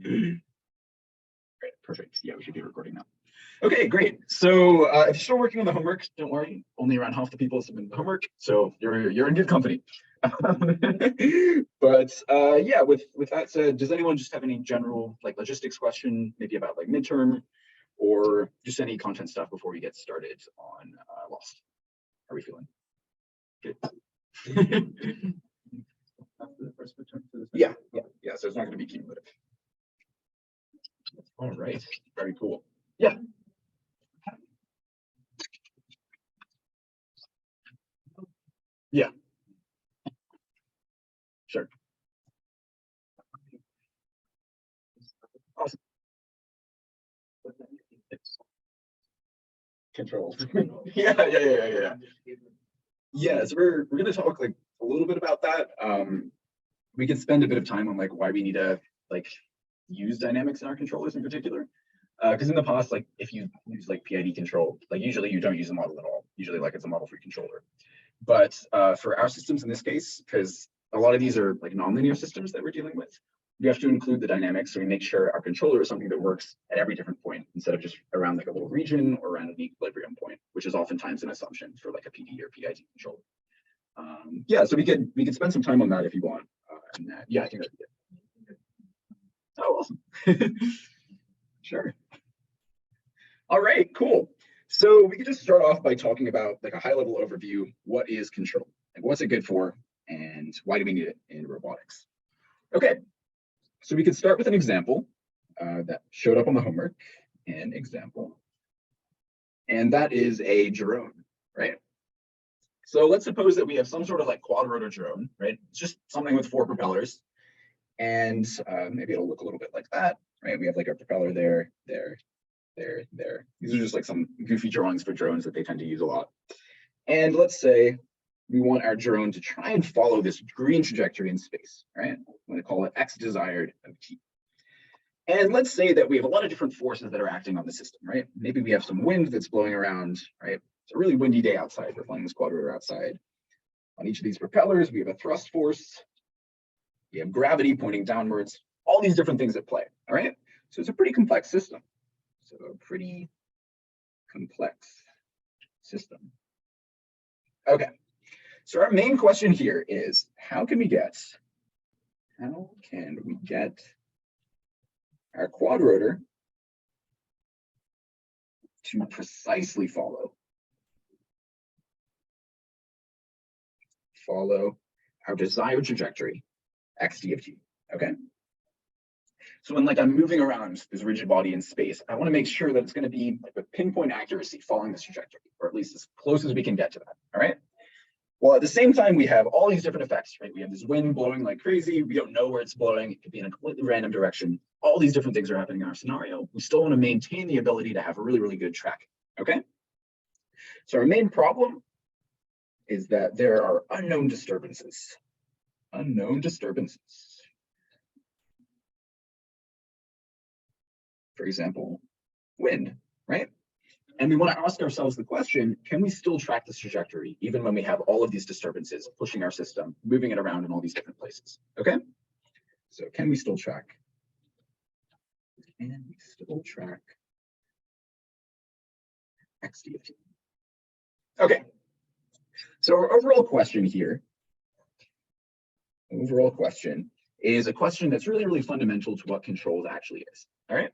Great, perfect. Yeah, we should be recording now. Okay, great. So if you're still working on the homework, don't worry. Only around half the people submitted the homework, so you're in good company. But yeah, with that said, does anyone just have any general like logistics question, maybe about like midterm, or just any content stuff before we get started on Lost? How are we feeling? Good. Yeah. So it's not going to be cumulative. All right. Very cool. Yeah. Yeah. Sure. Awesome. Controls. Yeah. Yeah, so we're going to talk like a little bit about that. We could spend a bit of time on like why we need to like use dynamics in our controllers in particular. Because in the past, like if you use like PID control, like usually you don't use a model at all. Usually like it's a model-free controller. But for our systems in this case, because a lot of these are like nonlinear systems that we're dealing with, we have to include the dynamics so we make sure our controller is something that works at every different point instead of just around like a little region or around an equilibrium point, which is oftentimes an assumption for like a PD or PID controller. Yeah, so we could spend some time on that if you want. Yeah, I think that'd be good. Oh, awesome. Sure. All right, cool. So we could just start off by talking about like a high-level overview. What is control? Like, what's it good for? And why do we need it in robotics? Okay, so we could start with an example that showed up on the homework. An example. And that is a drone, right? So let's suppose that we have some sort of like quad rotor drone, right? It's just something with 4 propellers. And maybe it'll look a little bit like that, right? We have like a propeller there. These are just like some goofy drawings for drones that they tend to use a lot. And let's say we want our drone to try and follow this green trajectory in space, right? I'm going to call it X desired of T. And let's say that we have a lot of different forces that are acting on the system, right? Maybe we have some wind that's blowing around, right? It's a really windy day outside. We're flying this quad rotor outside. On each of these propellers, we have a thrust force. We have gravity pointing downwards, all these different things at play, all right? So it's a pretty complex system. So a pretty complex system. Okay, so our main question here is how can we get our quad rotor to precisely follow our desired trajectory, xt of t, okay? So when like I'm moving around this rigid body in space, I want to make sure that it's going to be like with pinpoint accuracy following this trajectory, or at least as close as we can get to that, all right? Well, at the same time, we have all these different effects, right? We have this wind blowing like crazy. We don't know where it's blowing. It could be in a completely random direction. All these different things are happening in our scenario. We still want to maintain the ability to have a really, really good tracking, okay? So our main problem is that there are unknown disturbances. Unknown disturbances. For example, wind, right? And we want to ask ourselves the question, can we still track this trajectory even when we have all of these disturbances pushing our system, moving it around in all these different places, okay? So can we still track? Can we still track xt of t? Okay, so our overall question here, is a question that's really, really fundamental to what controls actually is, all right?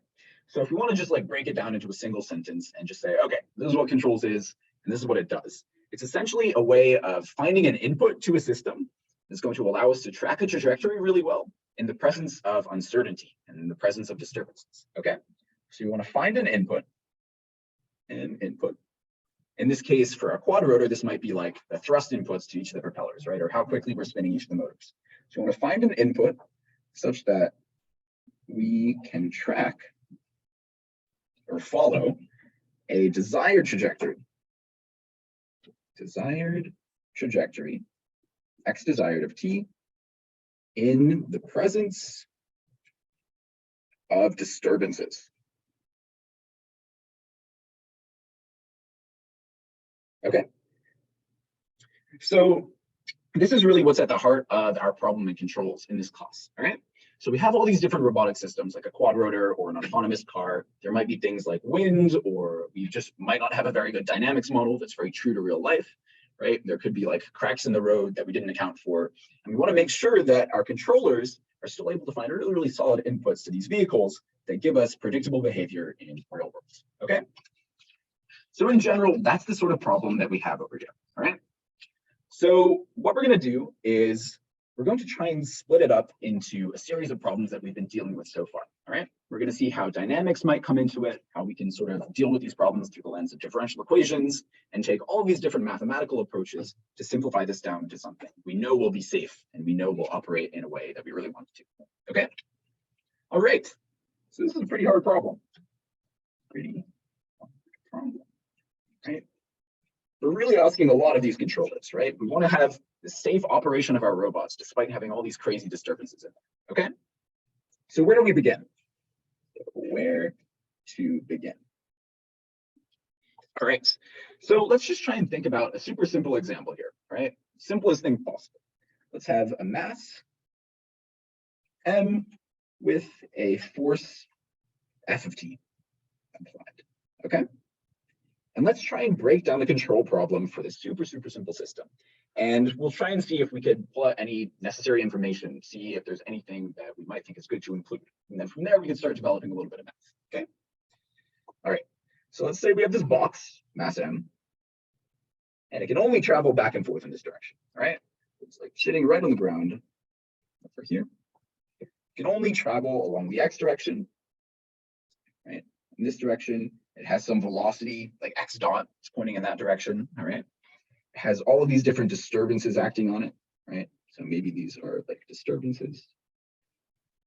So if we want to just like break it down into a single sentence and just say, okay, this is what controls is, and this is what it does. It's essentially a way of finding an input to a system that's going to allow us to track a trajectory really well in the presence of uncertainty and in the presence of disturbances, okay? So you want to find an input. In this case, for a quad rotor, this might be like the thrust inputs to each of the propellers, right? Or how quickly we're spinning each of the motors. So you want to find an input such that we can track or follow a desired trajectory. X desired of t, in the presence of disturbances. Okay. So this is really what's at the heart of our problem in controls in this class, all right? So we have all these different robotic systems like a quadrotor or an autonomous car. There might be things like wind, or we just might not have a very good dynamics model that's very true to real life, right? There could be like cracks in the road that we didn't account for. And we want to make sure that our controllers are still able to find really, really solid inputs to these vehicles that give us predictable behavior in real world, okay? So in general, that's the sort of problem that we have over here, all right? So what we're going to do is we're going to try and split it up into a series of problems that we've been dealing with so far, all right? We're going to see how dynamics might come into it, how we can sort of deal with these problems through the lens of differential equations, and take all these different mathematical approaches to simplify this down to something we know will be safe and we know will operate in a way that we really want it to, okay? All right, so this is a pretty hard problem. Pretty hard problem, right? We're really asking a lot of these controllers, right? We want to have the safe operation of our robots despite having all these crazy disturbances in them, okay? So where do we begin? Where to begin? All right, so let's just try and think about a super simple example here, right? Simplest thing possible. Let's have a mass m with a force f of t applied, okay? And let's try and break down the control problem for this super simple system. And we'll try and see if we could pull out any necessary information, see if there's anything that we might think is good to include. And then from there, we can start developing a little bit of math, okay? All right, so let's say we have this box, mass m, and it can only travel back and forth in this direction, all right? It's like sitting right on the ground over here. It can only travel along the x direction, right? In this direction, it has some velocity, like x dot, it's pointing in that direction, all right? It has all of these different disturbances acting on it, right? So maybe these are like disturbances.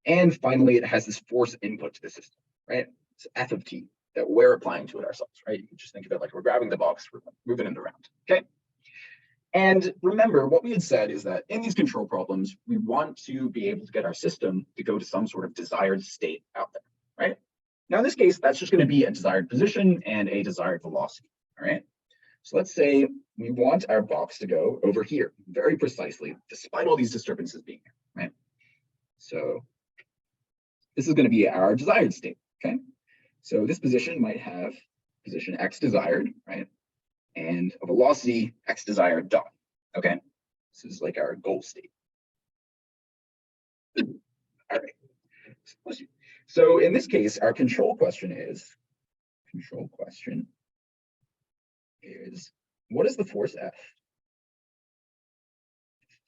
And finally, it has this force input to the system, right? It's f of t that we're applying to it ourselves, right? You can just think of it like we're grabbing the box, we're moving it around, okay? And remember, what we had said is that in these control problems, we want to be able to get our system to go to some sort of desired state out there, right? Now, in this case, that's just going to be a desired position and a desired velocity, all right? So let's say we want our box to go over here very precisely, despite all these disturbances being here, right? So this is going to be our desired state, okay? So this position might have position x desired, right? And a velocity x desired dot, okay? This is like our goal state. All right. So in this case, our control question is, what is the force F?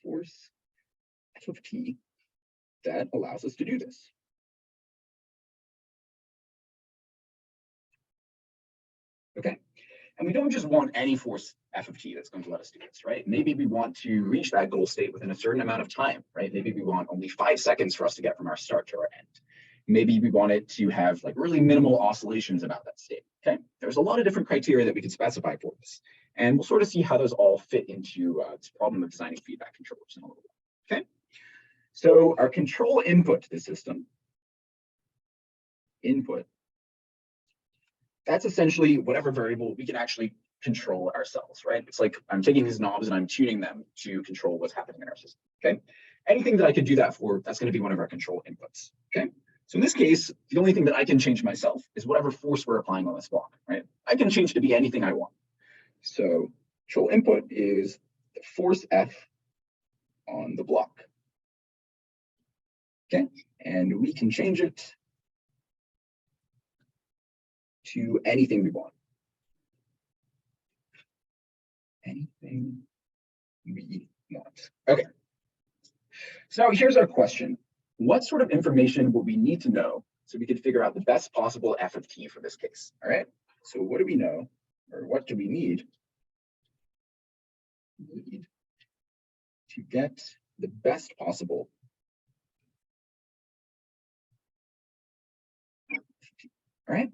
Force F of t that allows us to do this. Okay, and we don't just want any force F of t that's going to let us do this, right? Maybe we want to reach that goal state within a certain amount of time, right? Maybe we want only 5 seconds for us to get from our start to our end. Maybe we want it to have like really minimal oscillations about that state, okay? There's a lot of different criteria that we can specify for this. And we'll sort of see how those all fit into this problem of designing feedback controllers in a little bit, okay? So our control input to the system, that's essentially whatever variable we can actually control ourselves, right? It's like I'm taking these knobs and I'm tuning them to control what's happening in our system, okay? Anything that I could do that for, that's going to be one of our control inputs, okay? So in this case, the only thing that I can change myself is whatever force we're applying on this block, right? I can change to be anything I want. So control input is the force F on the block, okay? And we can change it to anything we want. Anything we want. Okay. So here's our question. What sort of information will we need to know so we can figure out the best possible f of t for this case? All right. So what do we know, or what do we need to get the best possible? All right.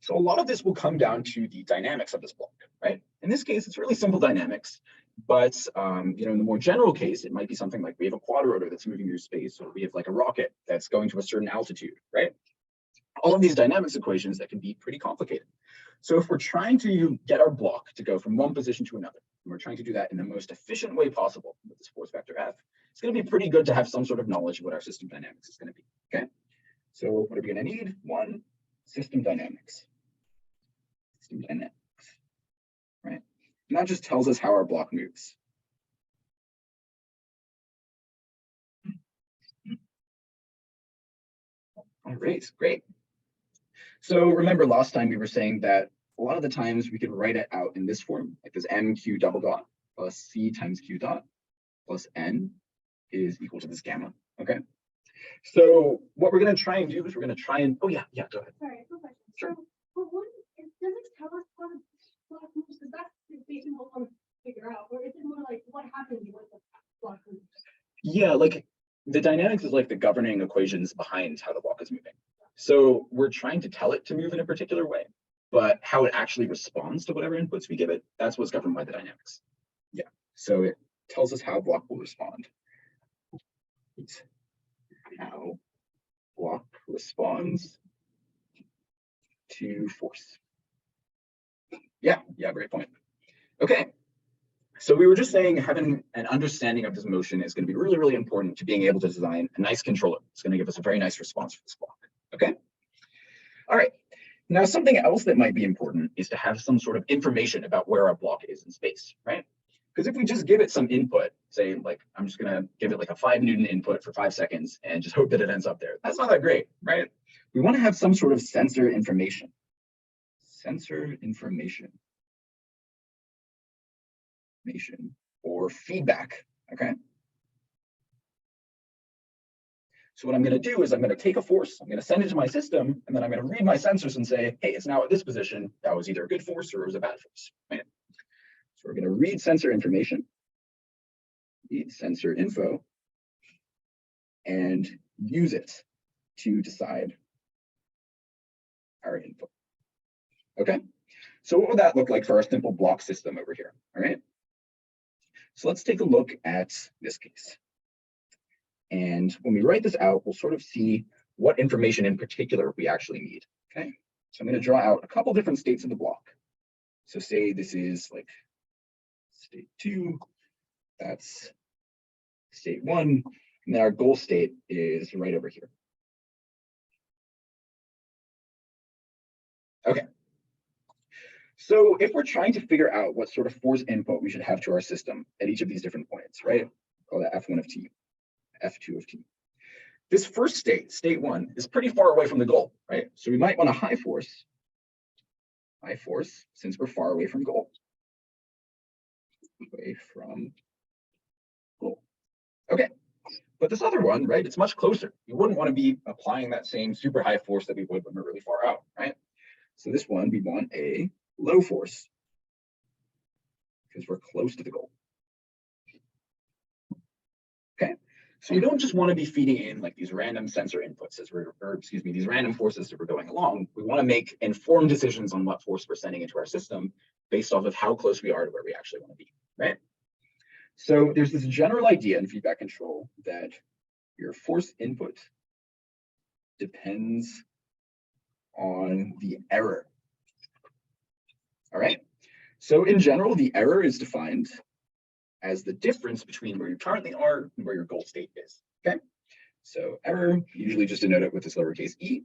So a lot of this will come down to the dynamics of this block, right? In this case, it's really simple dynamics, but in the more general case, it might be something like we have a quadrotor that's moving through space, or we have like a rocket that's going to a certain altitude, right? All of these dynamics equations that can be pretty complicated. So if we're trying to get our block to go from one position to another, and we're trying to do that in the most efficient way possible with this force vector F, it's going to be pretty good to have some sort of knowledge of what our system dynamics is going to be. Okay, so what are we going to need? One, system dynamics. System dynamics, right? And that just tells us how our block moves. All right, great. So remember last time we were saying that a lot of the times we could write it out in this form, like this mq double dot plus c times q dot plus n is equal to this gamma, okay? So what we're going to try and do is we're going to try and, oh yeah, go ahead. Sorry, no question. Sure. So, but one, does it tell us how the block moves? Because that's basically what we're figure out, or is it more like what happens when the block moves? Yeah, like the dynamics is like the governing equations behind how the block is moving. So we're trying to tell it to move in a particular way, but how it actually responds to whatever inputs we give it, that's what's governed by the dynamics. Yeah, so it tells us how block will respond. It's how block responds to force. Yeah, great point. Okay, so we were just saying having an understanding of this motion is going to be really, really important to being able to design a nice controller. It's going to give us a very nice response for this block. Okay. All right. Now, something else that might be important is to have some sort of information about where our block is in space, right? Because if we just give it some input, say, like, I'm just going to give it like a 5 Newton input for 5 seconds and just hope that it ends up there, that's not that great, right? We want to have some sort of sensor information. Sensor information. Or feedback, okay? So what I'm going to do is I'm going to take a force, I'm going to send it to my system, and then I'm going to read my sensors and say, hey, it's now at this position. That was either a good force or it was a bad force, right? So we're going to read sensor information, read sensor info, and use it to decide our input. Okay, so what would that look like for our simple block system over here? All right, so let's take a look at this case. And when we write this out, we'll sort of see what information in particular we actually need. Okay, so I'm going to draw out a couple different states of the block. So say this is like state 2, that's state 1, and then our goal state is right over here. Okay. So if we're trying to figure out what sort of force input we should have to our system at each of these different points, right? Call that F1 of t, F2 of t. This first state, state 1, is pretty far away from the goal, right? So we might want a high force, since we're far away from goal. Away from goal. Okay, but this other one, right, it's much closer. You wouldn't want to be applying that same super high force that we would when we're really far out, right? So this one, we want a low force because we're close to the goal. Okay, so you don't just want to be feeding in like these random sensor inputs as these random forces as we're going along. We want to make informed decisions on what force we're sending into our system based off of how close we are to where we actually want to be, right? So there's this general idea in feedback control that your force input depends on the error. All right. So in general, the error is defined as the difference between where you currently are and where your goal state is. Okay. So error, usually just denote it with this lowercase e.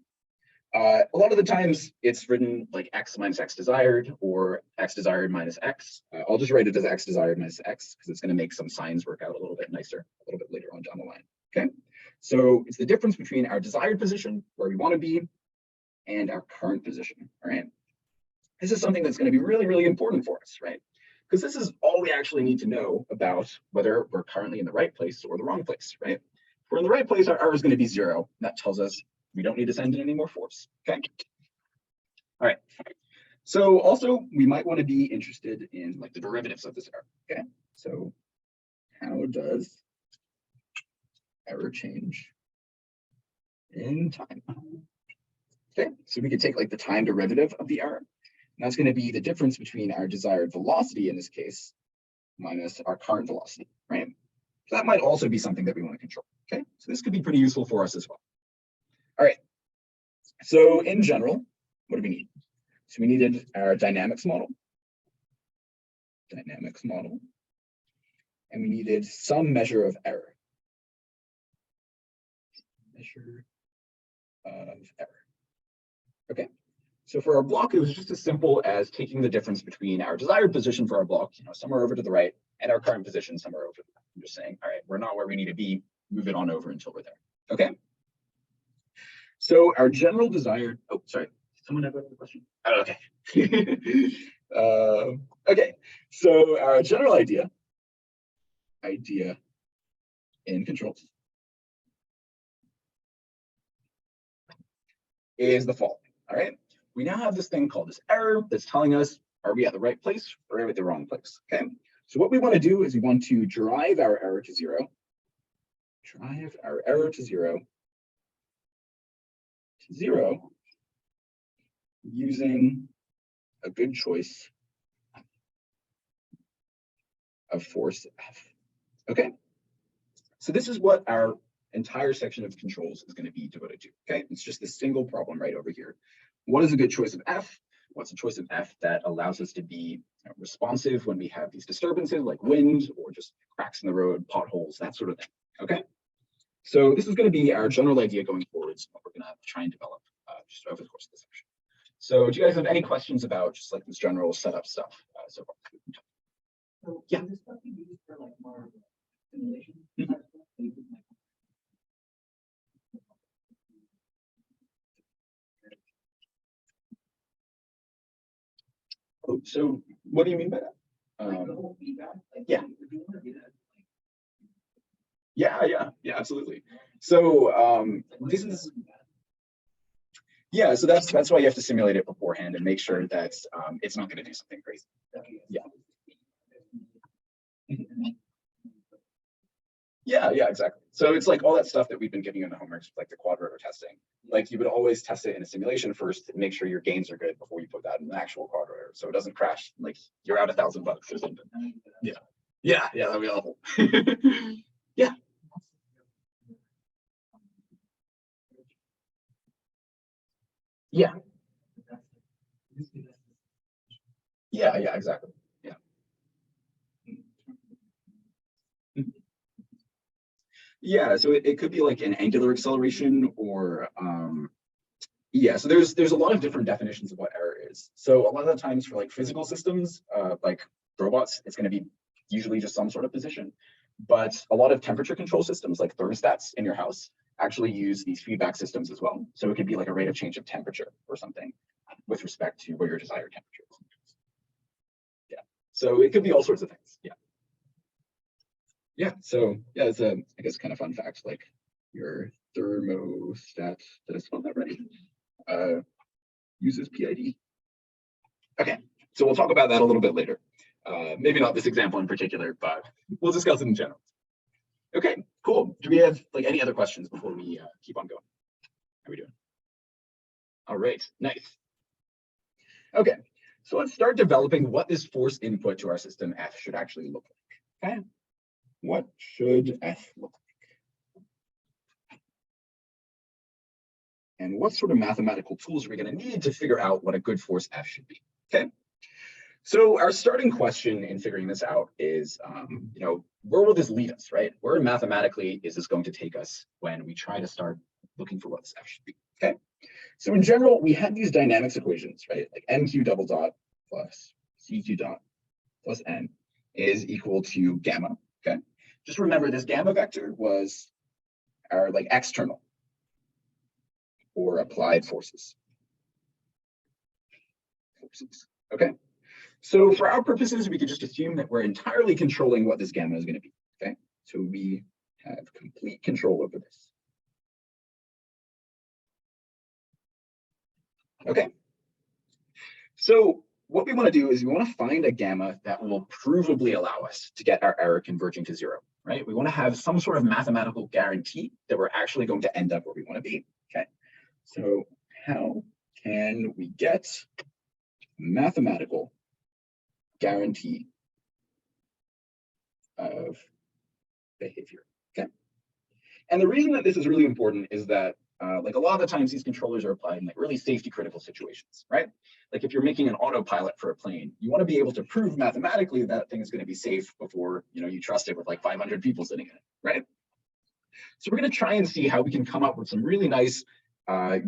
A lot of the times it's written like x minus x desired or x desired minus x. I'll just write it as x desired minus x because it's going to make some signs work out a little bit nicer a little bit later on down the line. Okay. So it's the difference between our desired position, where we want to be, and our current position. All right. This is something that's going to be really, really important for us, right? Because this is all we actually need to know about whether we're currently in the right place or the wrong place, right? If we're in the right place, our error is going to be 0. That tells us we don't need to send in any more force, okay? All right. So also, we might want to be interested in like the derivatives of this error, okay? So how does error change in time? Okay, so we could take like the time derivative of the error. And that's going to be the difference between our desired velocity in this case minus our current velocity, right? So that might also be something that we want to control, okay? So this could be pretty useful for us as well. All right, so in general, what do we need? So we needed our dynamics model, and we needed some measure of error. measure of error. Okay. So for our block, it was just as simple as taking the difference between our desired position for our block, somewhere over to the right, and our current position somewhere over to the left. I'm just saying, all right, we're not where we need to be, move it on over until we're there. Okay. So our general desired, oh, sorry, did someone have a question? Oh, okay. Okay, so our general idea in controls is the following. All right, we now have this thing called this error that's telling us, are we at the right place or are we at the wrong place? Okay, so what we want to do is we want to drive our error to zero. Drive our error to zero. Using a good choice of force F. Okay, so this is what our entire section of controls is going to be devoted to. Okay, it's just this single problem right over here. What is a good choice of F? What's a choice of F that allows us to be responsive when we have these disturbances like wind or just cracks in the road, potholes, that sort of thing. Okay, so this is going to be our general idea going forwards, what we're going to try and develop just over the course of this section. So do you guys have any questions about just like this general setup stuff so far? So yeah. This stuff you use for like more simulation. Oh, so what do you mean by that? Like the whole feedback. Like, yeah. If you want to do that, Yeah, absolutely. So this is so that's why you have to simulate it beforehand and make sure that it's not going to do something crazy. Yeah. Yeah, exactly. So it's like all that stuff that we've been giving you in the homeworks, like the quad rotor testing. Like you would always test it in a simulation first to make sure your gains are good before you put that in the actual quad rotor, so it doesn't crash. Like you're out $1,000 or something. Yeah, that'd be awful. Yeah. Yeah, exactly. Yeah, so it could be like an angular acceleration or so there's a lot of different definitions of what error is. So a lot of the times for like physical systems, like robots, it's going to be usually just some sort of position. But a lot of temperature control systems like thermostats in your house actually use these feedback systems as well. So it could be like a rate of change of temperature or something with respect to where your desired temperature is. Yeah, so it could be all sorts of things. So it's a, I guess, kind of fun fact, like your thermostat, did I spell that right? Uses PID. Okay, so we'll talk about that a little bit later. Maybe not this example in particular, but we'll discuss it in general. Okay, cool. Do we have like any other questions before we keep on going? How are we doing? All right, nice. Okay, so let's start developing what this force input to our system F should actually look like. Okay, what should F look like? And what sort of mathematical tools are we going to need to figure out what a good force F should be? Okay, so our starting question in figuring this out is, where will this lead us, right? Where mathematically is this going to take us when we try to start looking for what this F should be? Okay, so in general, we have these dynamics equations, right? Like mq double dot plus cq dot plus n is equal to gamma. Okay, just remember this gamma vector was our like external or applied forces. Okay, so for our purposes, we could just assume that we're entirely controlling what this gamma is going to be. Okay, so we have complete control over this. Okay, so what we want to do is we want to find a gamma that will provably allow us to get our error converging to zero, right? We want to have some sort of mathematical guarantee that we're actually going to end up where we want to be. Okay, so how can we get mathematical guarantee of behavior? Okay, and the reason that this is really important is that like a lot of the times these controllers are applied in like really safety critical situations, right? Like if you're making an autopilot for a plane, you want to be able to prove mathematically that thing is going to be safe before you trust it with like 500 people sitting in it, right? So we're going to try and see how we can come up with some really nice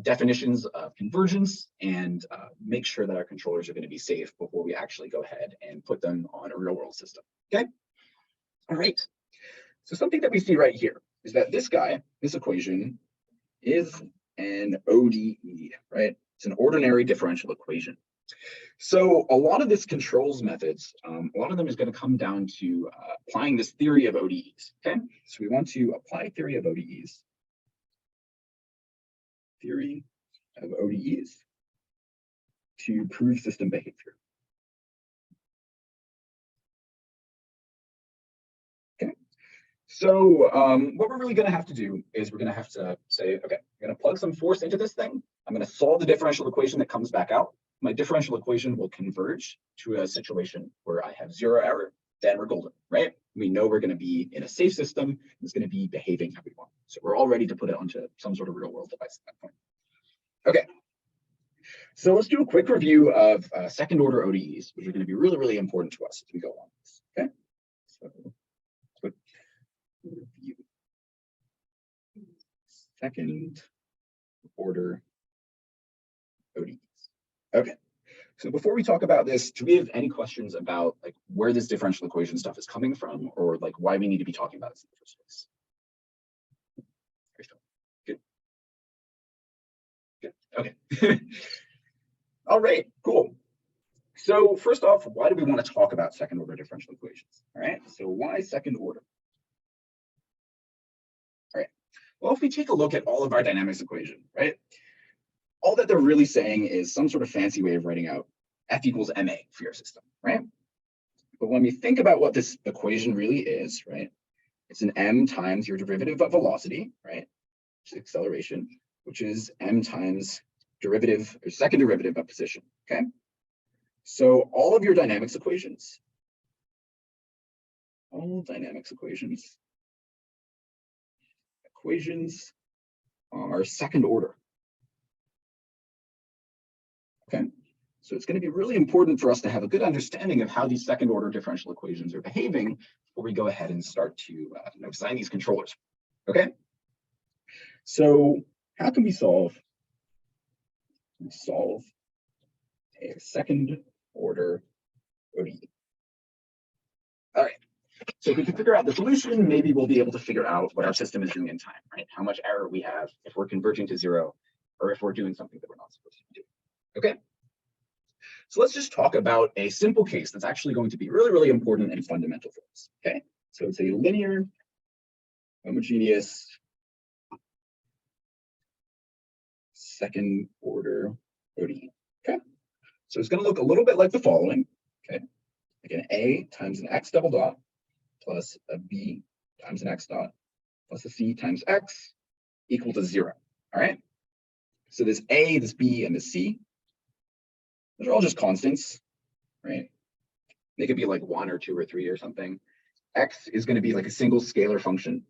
definitions of convergence and make sure that our controllers are going to be safe before we actually go ahead and put them on a real world system. Okay. All right. So something that we see right here is that this guy, this equation, is an ODE, right? It's an ordinary differential equation. So a lot of this controls methods, a lot of them is going to come down to applying this theory of ODEs. Okay. So we want to apply theory of ODEs. Theory of ODEs to prove system behavior. Okay, so what we're really going to have to do is we're going to have to say, okay, I'm going to plug some force into this thing. I'm going to solve the differential equation that comes back out. My differential equation will converge to a situation where I have zero error. Then we're golden, right? We know we're going to be in a safe system. It's going to be behaving how we want. So we're all ready to put it onto some sort of real world device at that point. Okay, so let's do a quick review of second order ODEs, which are going to be really, really important to us as we go along this. Okay, so quick review. Second order ODEs. Okay, so before we talk about this, do we have any questions about like where this differential equation stuff is coming from, or like why we need to be talking about this in the first place? Okay. All right, cool. So first off, why do we want to talk about second order differential equations? All right, so why second order? All right, well, if we take a look at all of our dynamics equation, right, all that they're really saying is some sort of fancy way of writing out F equals ma for your system, right? But when we think about what this equation really is, right, it's an m times your derivative of velocity, right, which is acceleration, which is m times derivative or second derivative of position. Okay, so all of your dynamics equations, equations are second order. Okay, so it's going to be really important for us to have a good understanding of how these second order differential equations are behaving before we go ahead and start to design these controllers. Okay, so how can we solve a second order ODE? All right, so if we can figure out the solution, maybe we'll be able to figure out what our system is doing in time, right? How much error we have if we're converging to zero, or if we're doing something that we're not supposed to do. Okay, so let's just talk about a simple case that's actually going to be really, really important and fundamental for us. Okay, so it's a linear, homogeneous, second order ODE. Okay, so it's going to look a little bit like the following. Okay, again, a times an x double dot plus a b times an x dot plus a c times x equal to 0. All right, so this a, this b, and this c, those are all just constants, right? They could be like 1 or 2 or 3 or something. X is going to be like a single scalar function.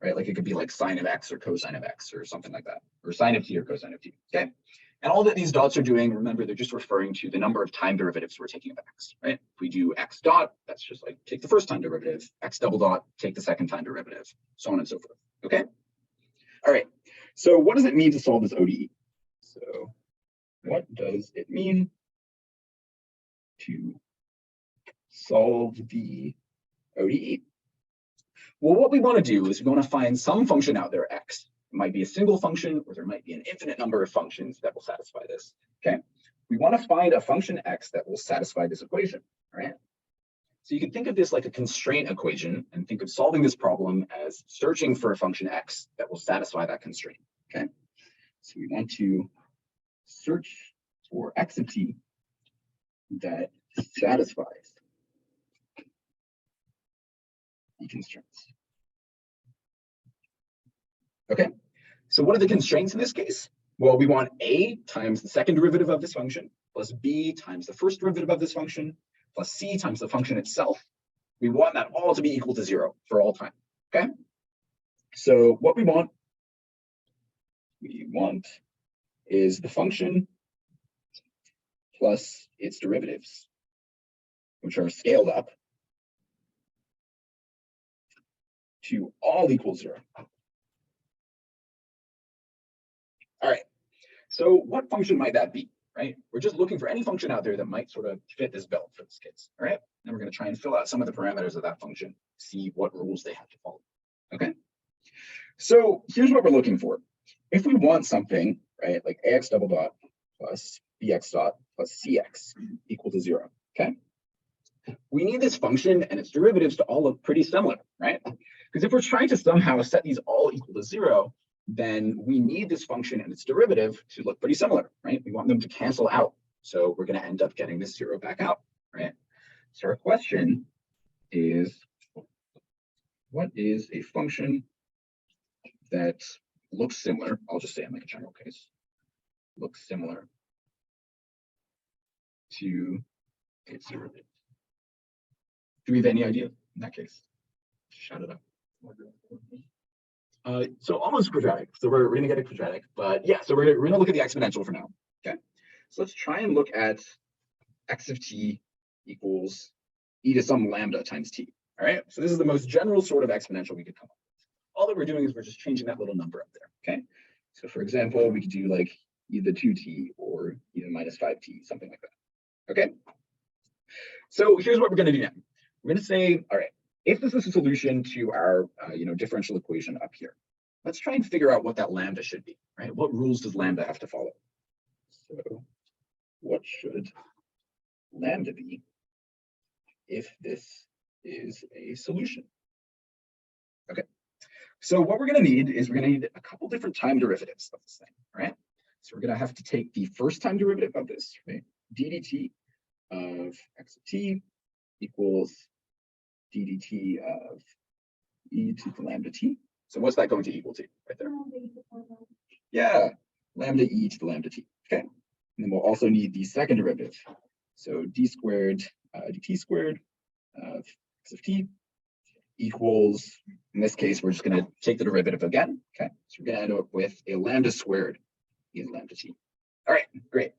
Right? Like it could be like sine of x or cosine of x or something like that, or sine of t or cosine of t. Okay. And all that these dots are doing, remember, they're just referring to the number of time derivatives we're taking of x, right? If we do x dot, that's just like take the first time derivative, x double dot, take the second time derivative, so on and so forth. Okay. All right. So what does it mean to solve this ODE? So what does it mean to solve the ODE? Well, what we want to do is we want to find some function out there, x. It might be a single function, or there might be an infinite number of functions that will satisfy this. Okay, we want to find a function x that will satisfy this equation, right? So you can think of this like a constraint equation, and think of solving this problem as searching for a function x that will satisfy that constraint. Okay, so we want to search for x of t that satisfies the constraints. Okay, so what are the constraints in this case? Well, we want a times the second derivative of this function plus b times the first derivative of this function plus c times the function itself. We want that all to be equal to 0 for all time. Okay, so what we want is the function plus its derivatives, which are scaled up to all equal 0. All right, so what function might that be, right? We're just looking for any function out there that might sort of fit this bill for this case, all right? And we're going to try and fill out some of the parameters of that function, see what rules they have to follow, okay? So here's what we're looking for. If we want something, right, like ax double dot plus bx dot plus cx equal to 0, okay? We need this function and its derivatives to all look pretty similar, right? Because if we're trying to somehow set these all equal to 0, then we need this function and its derivative to look pretty similar, right? We want them to cancel out. So we're going to end up getting this 0 back out, right? So our question is, what is a function that looks similar? I'll just say in like a general case, looks similar to its derivative. Do we have any idea in that case? Shout it out. So almost quadratic. So we're going to get a quadratic, but yeah, so we're going to look at the exponential for now. Okay. So let's try and look at x of t equals e to some lambda times t. All right. So this is the most general sort of exponential we could come up with. All that we're doing is we're just changing that little number up there. Okay. So for example, we could do like e to the 2t or e to the minus 5t, something like that. Okay. So here's what we're going to do now. We're going to say, all right, if this is a solution to our differential equation up here, let's try and figure out what that lambda should be, right? What rules does lambda have to follow? So what should lambda be if this is a solution? Okay, so what we're going to need is we're going to need a couple different time derivatives of this thing, right? So we're going to have to take the first time derivative of this, right? ddt of x of t equals ddt of e to the lambda t. So what's that going to equal to right there? Yeah, lambda e to the lambda t. Okay. And then we'll also need the second derivative. So d squared dt squared of x of t equals, in this case, we're just going to take the derivative again. Okay. So we're going to end up with a lambda squared e to the lambda t. All right, great.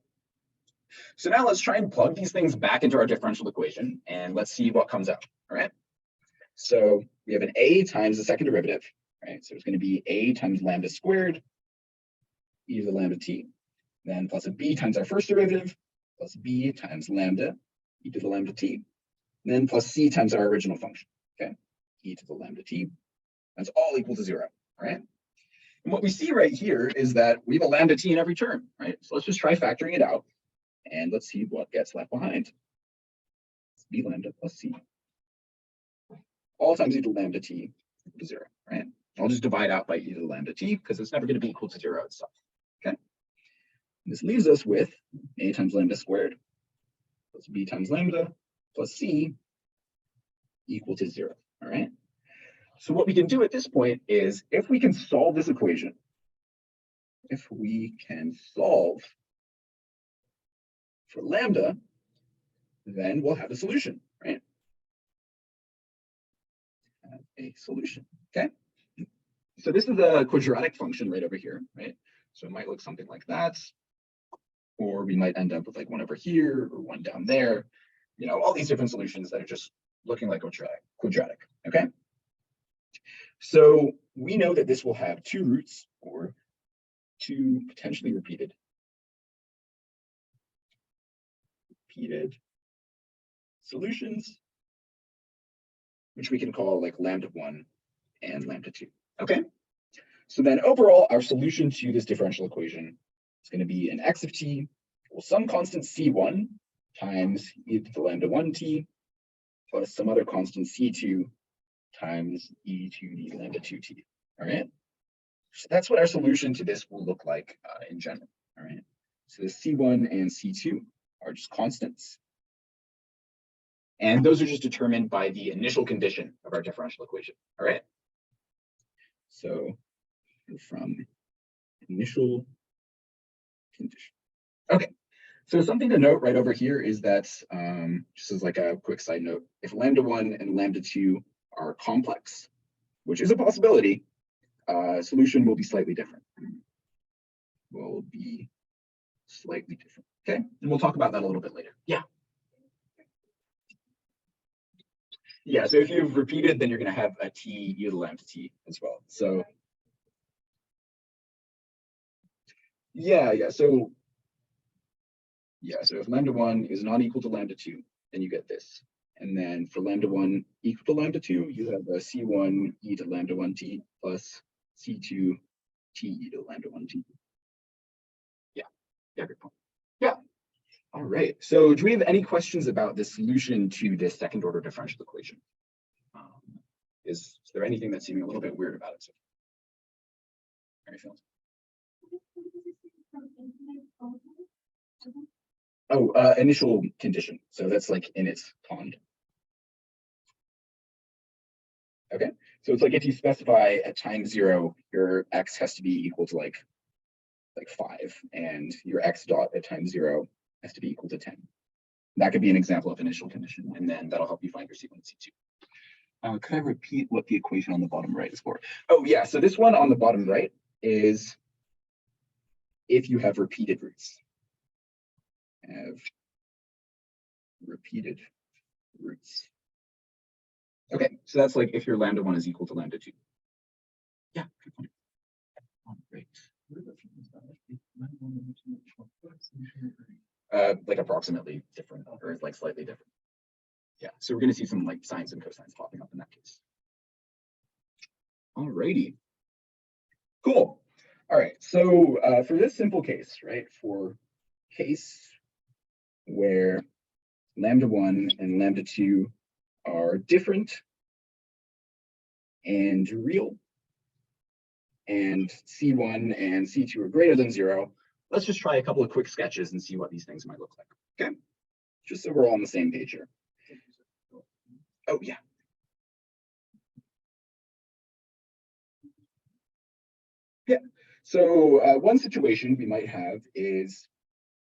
So now let's try and plug these things back into our differential equation and let's see what comes out. All right. So we have an a times the second derivative, right? So it's going to be a times lambda squared e to the lambda t, then plus a b times our first derivative, plus b times lambda e to the lambda t, and then plus c times our original function, okay? E to the lambda t. That's all equal to 0, all right? And what we see right here is that we have a lambda t in every term, right? So let's just try factoring it out, and let's see what gets left behind. It's b lambda plus c. All times e to the lambda t equal to 0, right? I'll just divide out by e to the lambda t because it's never going to be equal to 0 itself, okay? And this leaves us with a times lambda squared plus b times lambda plus c equal to 0, all right? So what we can do at this point is if we can solve this equation, if we can solve for lambda, then we'll have a solution, right? Have a solution, okay? So this is a quadratic function right over here, right? So it might look something like that, or we might end up with like one over here or one down there, all these different solutions that are just looking like quadratic, okay? So we know that this will have two roots or two potentially repeated solutions, which we can call like lambda 1 and lambda 2, okay? So then overall, our solution to this differential equation is going to be an x of t equals some constant c1 times e to the lambda 1t plus some other constant c2 times e to the lambda 2t, all right? So that's what our solution to this will look like in general, all right? So the c1 and c2 are just constants. And those are just determined by the initial condition of our differential equation, all right? So from initial condition. Okay, so something to note right over here is that, just as like a quick side note, if lambda 1 and lambda 2 are complex, which is a possibility, solution will be slightly different. Okay, and we'll talk about that a little bit later. Yeah. Yeah, so if you've repeated, then you're going to have a t e to the lambda t as well. So yeah, so if lambda 1 is not equal to lambda 2, then you get this. And then for lambda 1 equal to lambda 2, you have a c1 e to lambda 1 t plus c2 t e to lambda 1 t. Yeah, good point. Yeah. All right. So do we have any questions about the solution to this second order differential equation? Is there anything that's seeming a little bit weird about it? Anything else? Oh, initial condition. So that's like in its pond. Okay. So it's like if you specify at time 0, your x has to be equal to like 5, and your x dot at time 0 has to be equal to 10. That could be an example of initial condition, and then that'll help you find your C1 and C2. Could I repeat what the equation on the bottom right is for? Oh yeah, so this one on the bottom right is if you have repeated roots. Have repeated roots. Okay, so that's like if your lambda 1 is equal to lambda 2. Yeah, good point. All right. Like approximately different, or like slightly different. Yeah, so we're going to see some like sines and cosines popping up in that case. All righty. Cool. All right, so for this simple case, right, for case where lambda 1 and lambda 2 are different and real, and C1 and C2 are greater than 0, let's just try a couple of quick sketches and see what these things might look like. Okay, just so we're all on the same page here. Oh yeah. Yeah. So one situation we might have is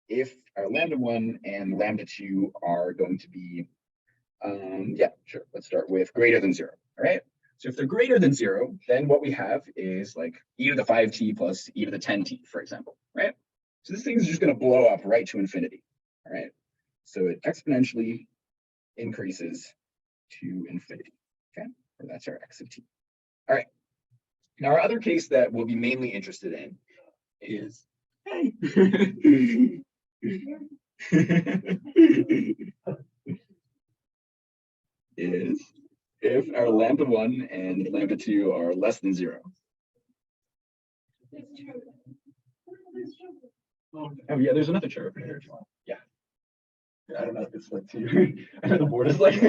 if our lambda 1 and lambda 2 are going to be, yeah, sure. Let's start with greater than 0. All right. So if they're greater than 0, then what we have is like e to the 5t plus e to the 10t, for example, right? So this thing is just going to blow up right to infinity. All right. So it exponentially increases to infinity. Okay. Or that's our x of t. All right. Now, our other case that we'll be mainly interested in is, hey. is if our lambda 1 and lambda 2 are less than 0. Oh yeah, there's another chair over here if you want. Yeah. I don't know if it's like too. I know the board is like.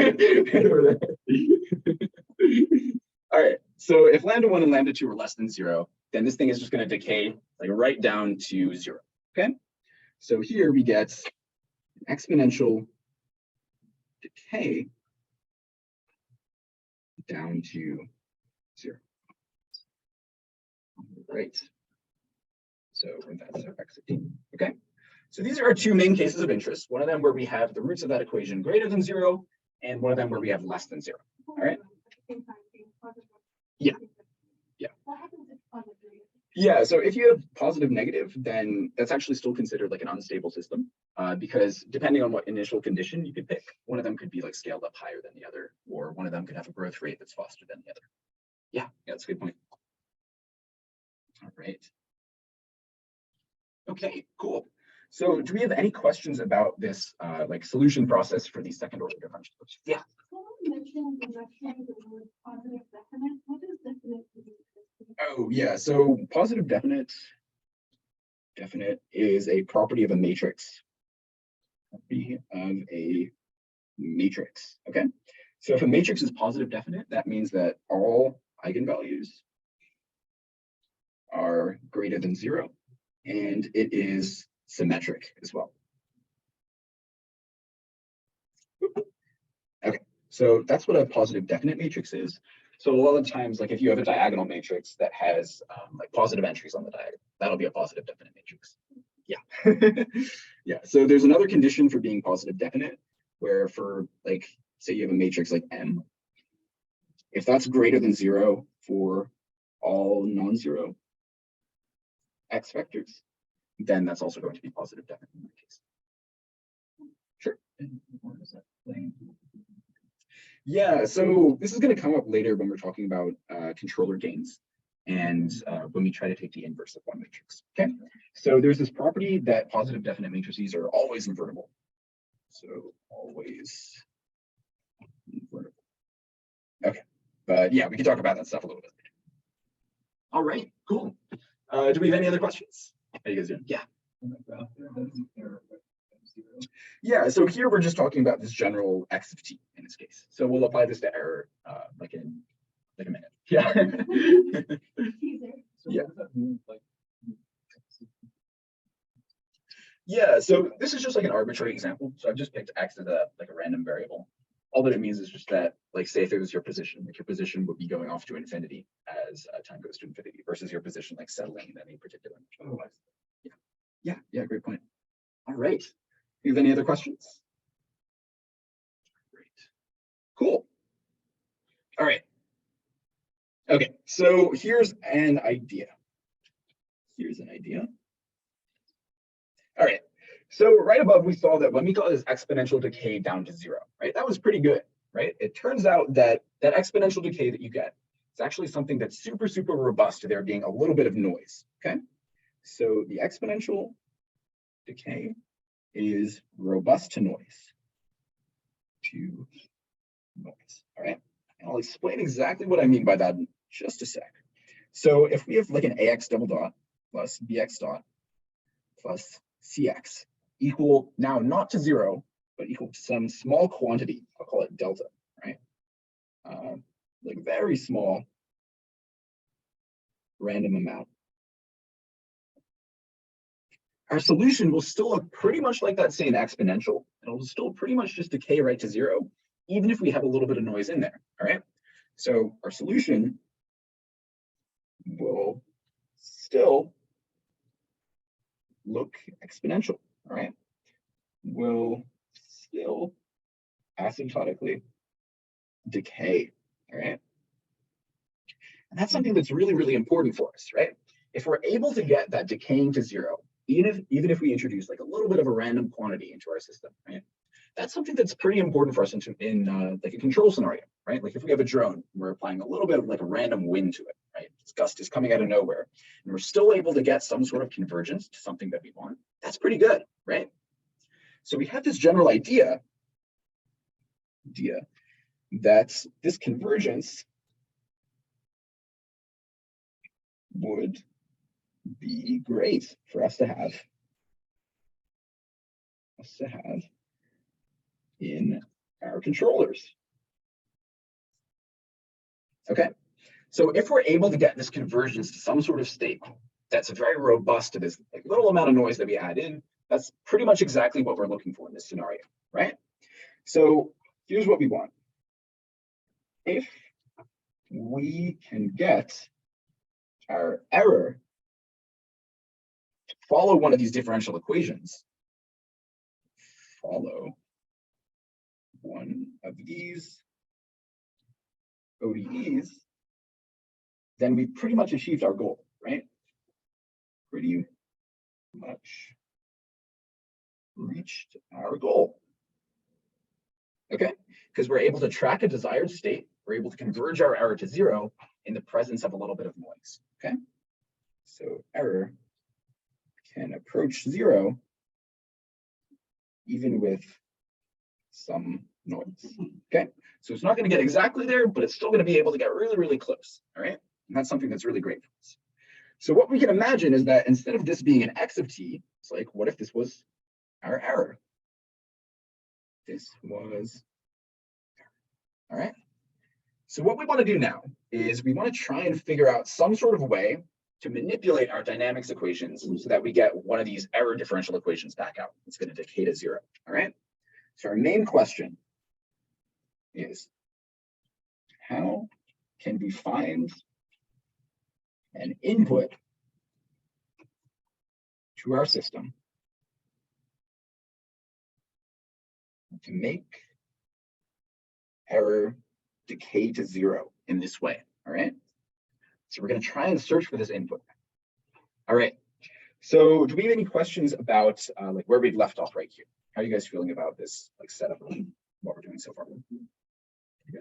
All right. So if lambda 1 and lambda 2 are less than 0, then this thing is just going to decay like right down to 0. Okay. So here we get exponential decay down to 0. Right. So that's our x of t. Okay. So these are our two main cases of interest. One of them where we have the roots of that equation greater than 0, and one of them where we have less than 0. All right. Yeah. Yeah. Yeah. So if you have positive negative, then that's actually still considered like an unstable system, because depending on what initial condition you could pick, one of them could be like scaled up higher than the other, or one of them could have a growth rate that's faster than the other. Yeah, that's a good point. All right. Okay, cool. So do we have any questions about this like solution process for these second order differentials? Yeah. Oh yeah, so positive definite is a property of a matrix. Property of a matrix. Okay. So if a matrix is positive definite, that means that all eigenvalues are greater than 0, and it is symmetric as well. Okay, so that's what a positive definite matrix is. So a lot of times, like if you have a diagonal matrix that has like positive entries on the diagonal, that'll be a positive definite matrix. Yeah. Yeah. So there's another condition for being positive definite, where for like, say you have a matrix like M, if that's greater than 0 for all non-zero x vectors, then that's also going to be positive definite in that case. Sure. Yeah, so this is going to come up later when we're talking about controller gains and when we try to take the inverse of one matrix. Okay, so there's this property that positive definite matrices are always invertible. So always invertible. Okay, but yeah, we can talk about that stuff a little bit later. All right, cool. Do we have any other questions? How are you guys doing? Yeah. Yeah, so here we're just talking about this general x of t in this case. So we'll apply this to error like in like a minute. Yeah. Yeah. Yeah, so this is just like an arbitrary example. So I've just picked x as a like a random variable. All that it means is just that, like, say if it was your position, like your position would be going off to infinity as time goes to infinity versus your position like settling in any particular. Yeah, great point. All right. Do you have any other questions? Great. Cool. All right. Okay, so here's an idea. All right. So right above, we saw that when we got this exponential decay down to 0, right? That was pretty good, right? It turns out that that exponential decay that you get is actually something that's super, super robust to there being a little bit of noise, okay? So the exponential decay is robust to noise. All right? And I'll explain exactly what I mean by that in just a sec. So if we have like an ax double dot plus bx dot plus cx equal now not to 0, but equal to some small quantity, I'll call it delta, right? Like very small random amount. Our solution will still look pretty much like that same exponential. It'll still pretty much just decay right to 0, even if we have a little bit of noise in there, all right? So our solution will still look exponential, all right? Will still asymptotically decay, all right? And that's something that's really, really important for us, right? If we're able to get that decaying to 0, even if we introduce like a little bit of a random quantity into our system, right? That's something that's pretty important for us in like a control scenario, right? Like if we have a drone, we're applying a little bit of like a random wind to it, right? This gust is coming out of nowhere, and we're still able to get some sort of convergence to something that we want. That's pretty good, right? So we have this general idea that this convergence would be great for us to have in our controllers. Okay, so if we're able to get this convergence to some sort of state that's very robust to this like little amount of noise that we add in, that's pretty much exactly what we're looking for in this scenario, right? So here's what we want. If we can get our error to follow one of these differential equations, follow one of these ODEs, then we pretty much achieved our goal, right? Pretty much reached our goal. Okay, because we're able to track a desired state, we're able to converge our error to 0 in the presence of a little bit of noise. Okay, so error can approach 0 even with some noise. Okay, so it's not going to get exactly there, but it's still going to be able to get really, really close. All right, and that's something that's really great for us. So what we can imagine is that instead of this being an x of t, it's like, what if this was our error? This was, all right. So what we want to do now is we want to try and figure out some sort of way to manipulate our dynamics equations so that we get one of these error differential equations back out. It's going to decay to 0. All right. So our main question is, how can we find an input to our system to make error decay to 0 in this way? All right. So we're going to try and search for this input. All right. So do we have any questions about like where we've left off right here? How are you guys feeling about this like setup and what we're doing so far? Yeah,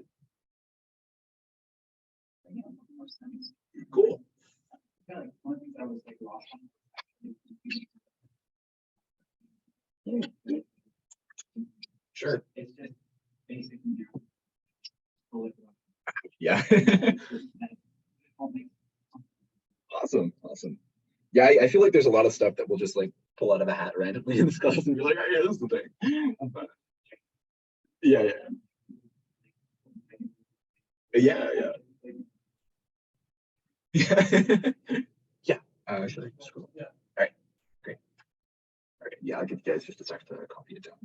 more sense. Cool. Yeah, like, one thing that was like lost. Sure. It's just basic. Math. Bullet point. Yeah. All makes Awesome. Awesome. Yeah, I feel like there's a lot of stuff that we'll just like pull out of a hat randomly in this class and be like, oh yeah, this is the thing. But, yeah, yeah, yeah. Yeah. Should I scroll? Yeah. All right. Great. All right. Yeah, I'll give you guys just a second to copy it down.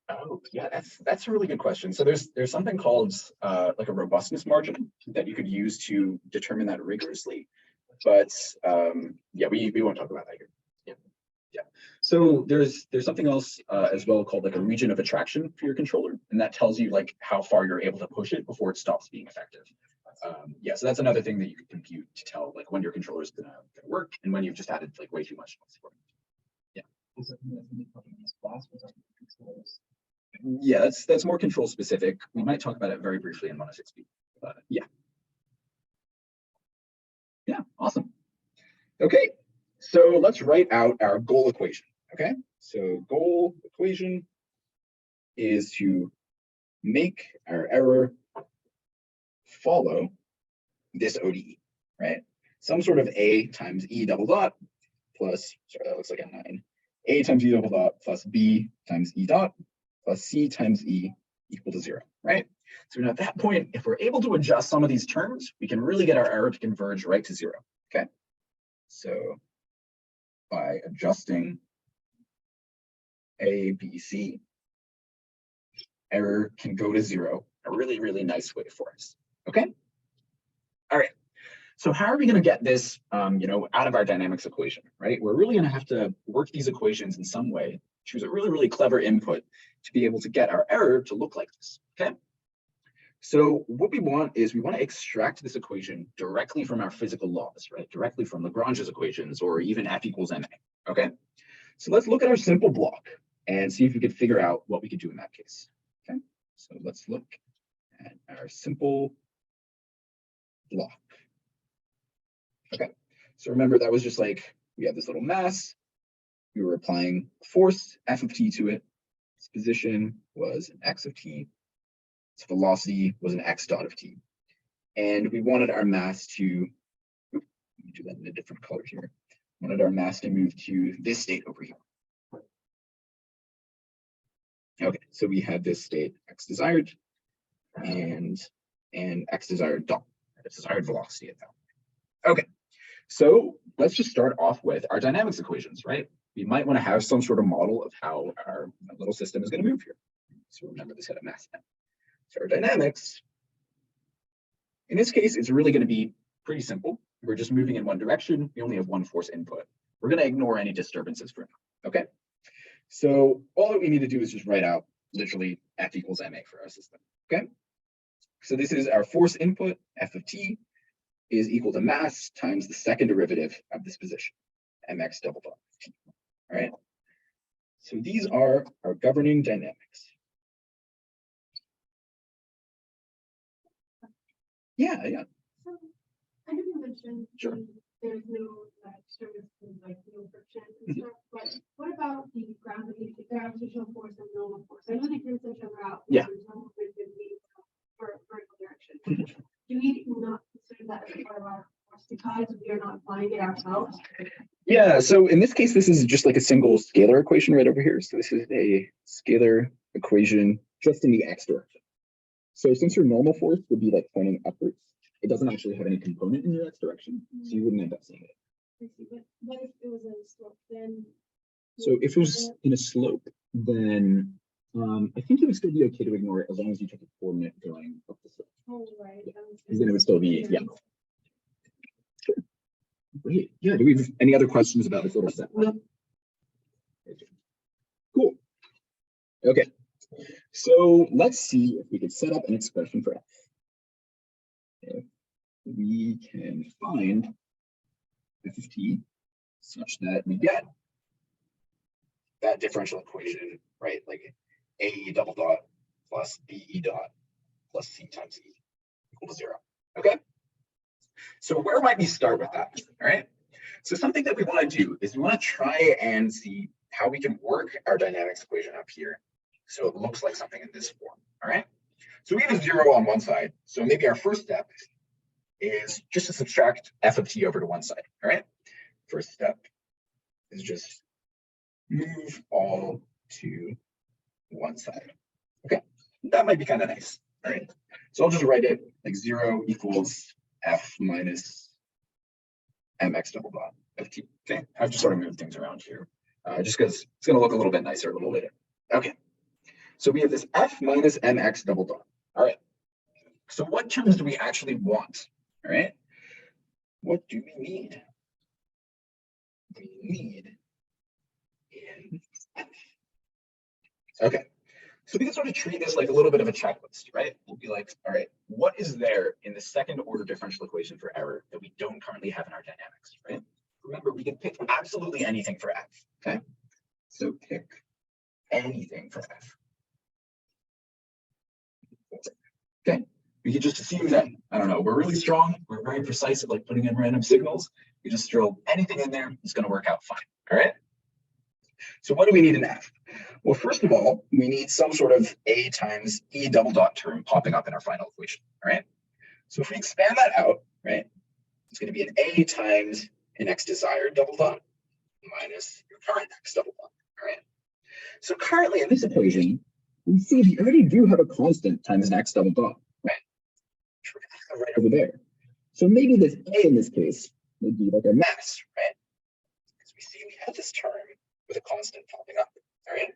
Oh, yeah, that's a really good question. So there's something called like a robustness margin that you could use to determine that rigorously. But yeah, we won't talk about that here. Yeah, yeah. So there's something else as well called like a region of attraction for your controller, and that tells you like how far you're able to push it before it stops being effective. Yeah, so that's another thing that you could compute to tell like when your controller is gonna work and when you've just added like way too much noise for it. is it in this class with our controls? Yeah, that's more control specific. We might talk about it very briefly in 106B. Yeah. Yeah, awesome. Okay, so let's write out our goal equation. Okay, so goal equation is to make our error follow this ODE, right? Some sort of A times E double dot plus, sorry, that looks like a 9. A times E double dot plus B times E dot plus C times E equal to 0, right? So now at that point, if we're able to adjust some of these terms, we can really get our error to converge right to 0, okay? So by adjusting A, B, C, error can go to 0, a really, really nice way for us, okay? All right, so how are we gonna get this, out of our dynamics equation, right? We're really gonna have to work these equations in some way, choose a really, really clever input to be able to get our error to look like this, okay? So what we want is we want to extract this equation directly from our physical laws, right? Directly from Lagrange's equations or even F equals ma, okay? So let's look at our simple block and see if we could figure out what we could do in that case, okay? So let's look at our simple block. Okay, so remember that was just like, we had this little mass, we were applying force F of t to it, its position was an x of t, its velocity was an x dot of t. And we wanted our mass to, let me do that in a different color here. Wanted our mass to move to this state over here. Okay, so we had this state x desired and x desired dot, its desired velocity at that point. Okay, so let's just start off with our dynamics equations, right? We might want to have some sort of model of how our little system is going to move here. So remember this had a mass m. So our dynamics, in this case, it's really going to be pretty simple. We're just moving in one direction. We only have one force input. We're going to ignore any disturbances for now, okay? So all that we need to do is just write out literally F equals ma for our system, okay? So this is our force input, F of t, is equal to mass times the second derivative of this position, mx double dot of t, all right? So these are our governing dynamics. Yeah. So I know you mentioned Sure. there's no disturbances like no friction and stuff, but what about the gravitational force and normal force? I know they cancel each other out. Yeah. There's normal force and for vertical direction. Do we not consider that as part of our force because we are not applying it ourselves? Yeah, so in this case, this is just like a single scalar equation right over here. So this is a scalar equation just in the x direction. So since your normal force would be like pointing upwards, it doesn't actually have any component in your x direction, so you wouldn't end up seeing it. I see, but what if it was a slope then? So if it was in a slope, then I think it would still be okay to ignore it as long as you took a coordinate going up the slope. Oh, right. Because then it would still be, yeah. Sure. Great. Yeah, do we have any other questions about this little set? Cool. Okay. So let's see if we could set up an expression for f. we can find f of t such that we get that differential equation, right? Like a double dot plus b dot plus c times e equal to 0. Okay. So where might we start with that? All right. So something that we want to do is we want to try and see how we can work our dynamics equation up here. So it looks like something in this form. All right. So we have a 0 on one side. So maybe our first step is just to subtract f of t over to one side. All right. First step is just move all to one side. Okay. That might be kind of nice. All right. So I'll just write it like 0 equals f minus mx double dot of t. Okay. I've just sort of moved things around here just because it's going to look a little bit nicer a little later. Okay. So we have this f minus mx double dot. All right. So what terms do we actually want? All right. What do we need? We need in f. Okay. So we can sort of treat this like a little bit of a checklist, right? We'll be like, all right, what is there in the second order differential equation for error that we don't currently have in our dynamics, right? Remember, we can pick absolutely anything for f, okay? So pick anything for f. Okay, we can just assume that, I don't know, we're really strong, we're very precise at like putting in random signals. We just throw anything in there, it's gonna work out fine, all right? So what do we need in f? Well, first of all, we need some sort of a times e double dot term popping up in our final equation, all right? So if we expand that out, right, it's going to be an a times an x desired double dot minus your current x double dot, all right? So currently in this equation, we see we already do have a constant times an x double dot, right? Right over there. So maybe this a in this case would be like a mass, right? Because we see we have this term with a constant popping up, all right?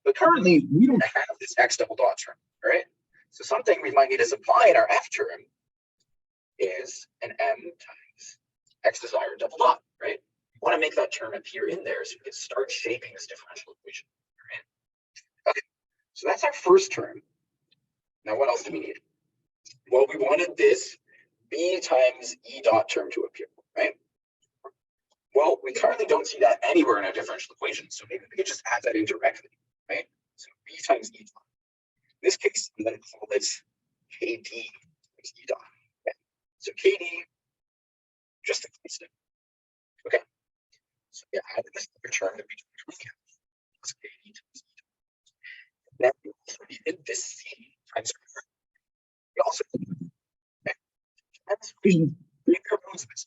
But currently, we don't have this x double dot term, all right? So something we might need to supply in our f term is an m times x desired double dot, right? We want to make that term appear in there so we can start shaping this differential equation, all right? Okay, so that's our first term. Now, what else do we need? Well, we wanted this b times e dot term to appear, right? Well, we currently don't see that anywhere in our differential equation, so maybe we could just add that in directly, right? So b times e dot. In this case, I'm going to call this kd times e dot. Okay? So kd, just a constant. Okay. So we added this other term that we don't have. Plus kd times e dot. Now we also needed this c times r. We also okay. And this equation, we propose this.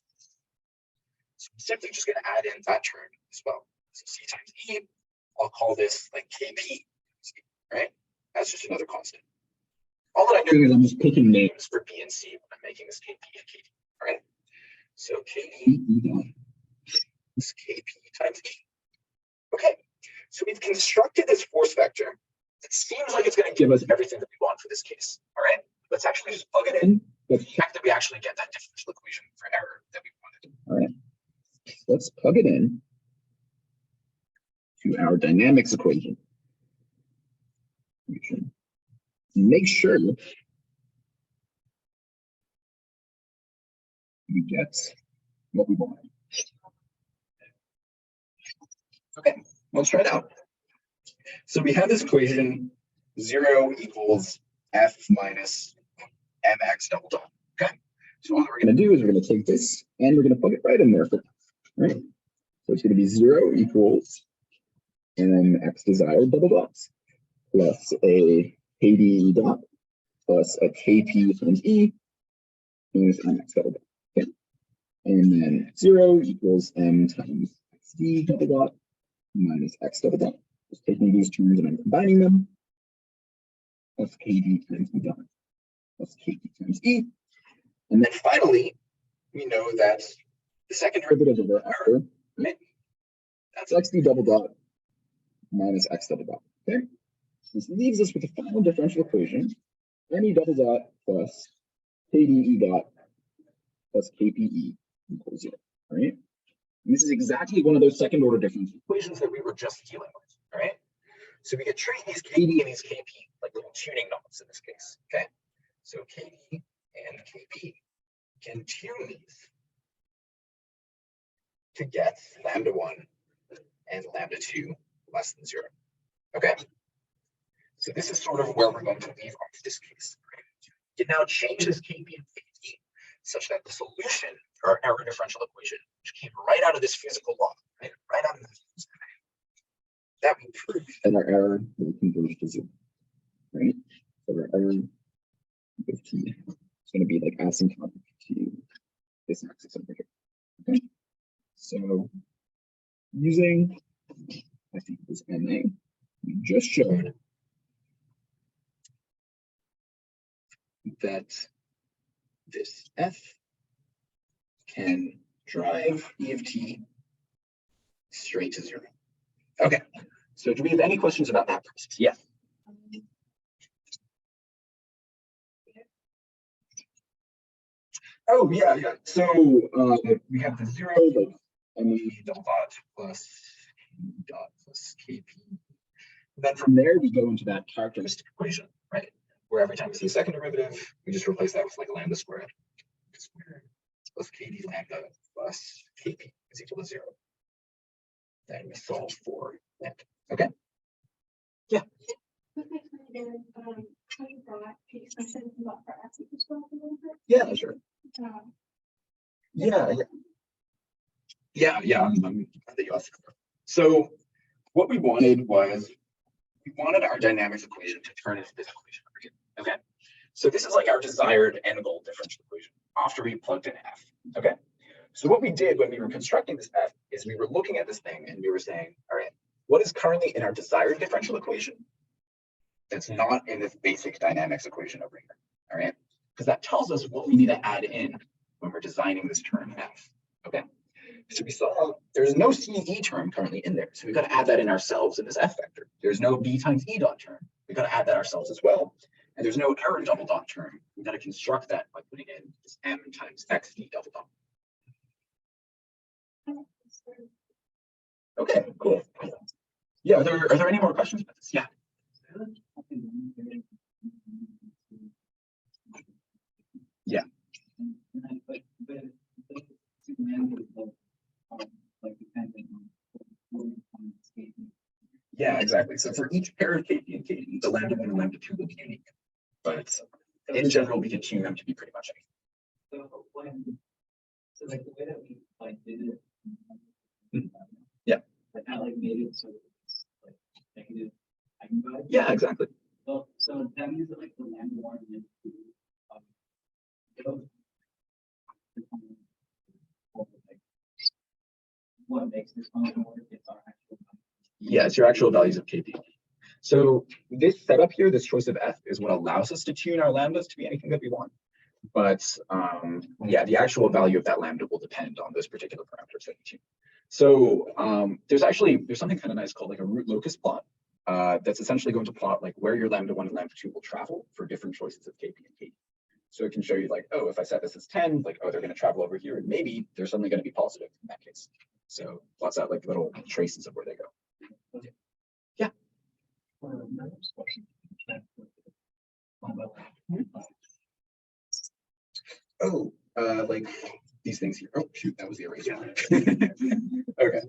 So I'm simply just going to add in that term as well. So c times e, I'll call this like kp, right? That's just another constant. All that I'm doing is I'm just picking names for b and c when I'm making this kp and kd, all right? So kd e dot is kp times e. Okay, so we've constructed this force vector that seems like it's going to give us everything that we want for this case, all right? Let's actually just plug it in. Let's check that we actually get that differential equation for error that we wanted. All right, let's plug it in to our dynamics equation. Make sure we get what we want. Okay, let's try it out. So we have this equation 0 equals f minus mx double dot. Okay, so all we're going to do is we're going to take this and we're going to plug it right in there for right. So it's going to be 0 equals mx desired double dots plus a kd dot plus a kp times e minus mx double dot. Okay, and then 0 equals m times xd double dot minus x double dot. Just taking these terms and I'm combining them. Plus kd times e dot plus kp times e. And then finally, we know that the second derivative of our error, right, that's xd double dot minus x double dot. Okay, this leaves us with the final differential equation, me double dot plus kde dot plus kpe equals 0. All right, and this is exactly one of those second order differential equations that we were just dealing with. All right, so we could treat these kd and these kp like little tuning knobs in this case. Okay, so kd and kp can tune these to get lambda1 and lambda2 less than 0. Okay. So this is sort of where we're going to leave off this case. You can now change this KP and KT such that the solution for our error differential equation, which came right out of this physical law, right out of this, that will prove that our error will converge to 0. Right? So our error with t is going to be like asymptotic to this axis over here. Okay. So using, I think it was NA, we just showed that this F can drive E of t straight to 0. Okay. So do we have any questions about that process? Yes. Oh, yeah, yeah. So we have the 0, like MA double dot plus K dot plus KP. Then from there, we go into that characteristic equation, right? Where every time we see a second derivative, we just replace that with like lambda squared plus KD lambda plus KP is equal to 0. Then we solve for that. Okay. Yeah. Yeah, sure. Yeah, I'm glad that you asked. So what we wanted was we wanted our dynamics equation to turn into this equation over here. Okay. So this is like our desired end goal differential equation after we plugged in F. Okay. So what we did when we were constructing this F is we were looking at this thing and we were saying, all right, what is currently in our desired differential equation that's not in this basic dynamics equation over here? All right. Because that tells us what we need to add in when we're designing this term F. Okay. So we saw there's no C and E term currently in there. So we've got to add that in ourselves in this F vector. There's no B times E dot term. We've got to add that ourselves as well. And there's no error double dot term. We've got to construct that by putting in this M times XD double dot. Okay, cool. Yeah, are there any more questions about this? Yeah. Yeah. Yeah, exactly. So for each pair of KP and KD, the lambda 1 and lambda 2 will be unique. But in general, we can tune them to be pretty much anything. So like the way that we like did it. Yeah. But that like made it so it's like negative. Yeah, exactly. Well, so that means that like the lambda 1 and lambda 2, what makes this function work is our actual value. Yeah, it's your actual values of KP. So this setup here, this choice of F is what allows us to tune our lambdas to be anything that we want. But yeah, the actual value of that lambda will depend on those particular parameters that we tune. So there's something kind of nice called like a root locus plot that's essentially going to plot like where your lambda 1 and lambda 2 will travel for different choices of KP and KD. So it can show you like, oh, if I set this as 10, like, oh, they're going to travel over here, and maybe they're suddenly going to be positive in that case. So plots out like little traces of where they go. Yeah. Oh, like these things here. Oh, shoot, that was the eraser. Okay.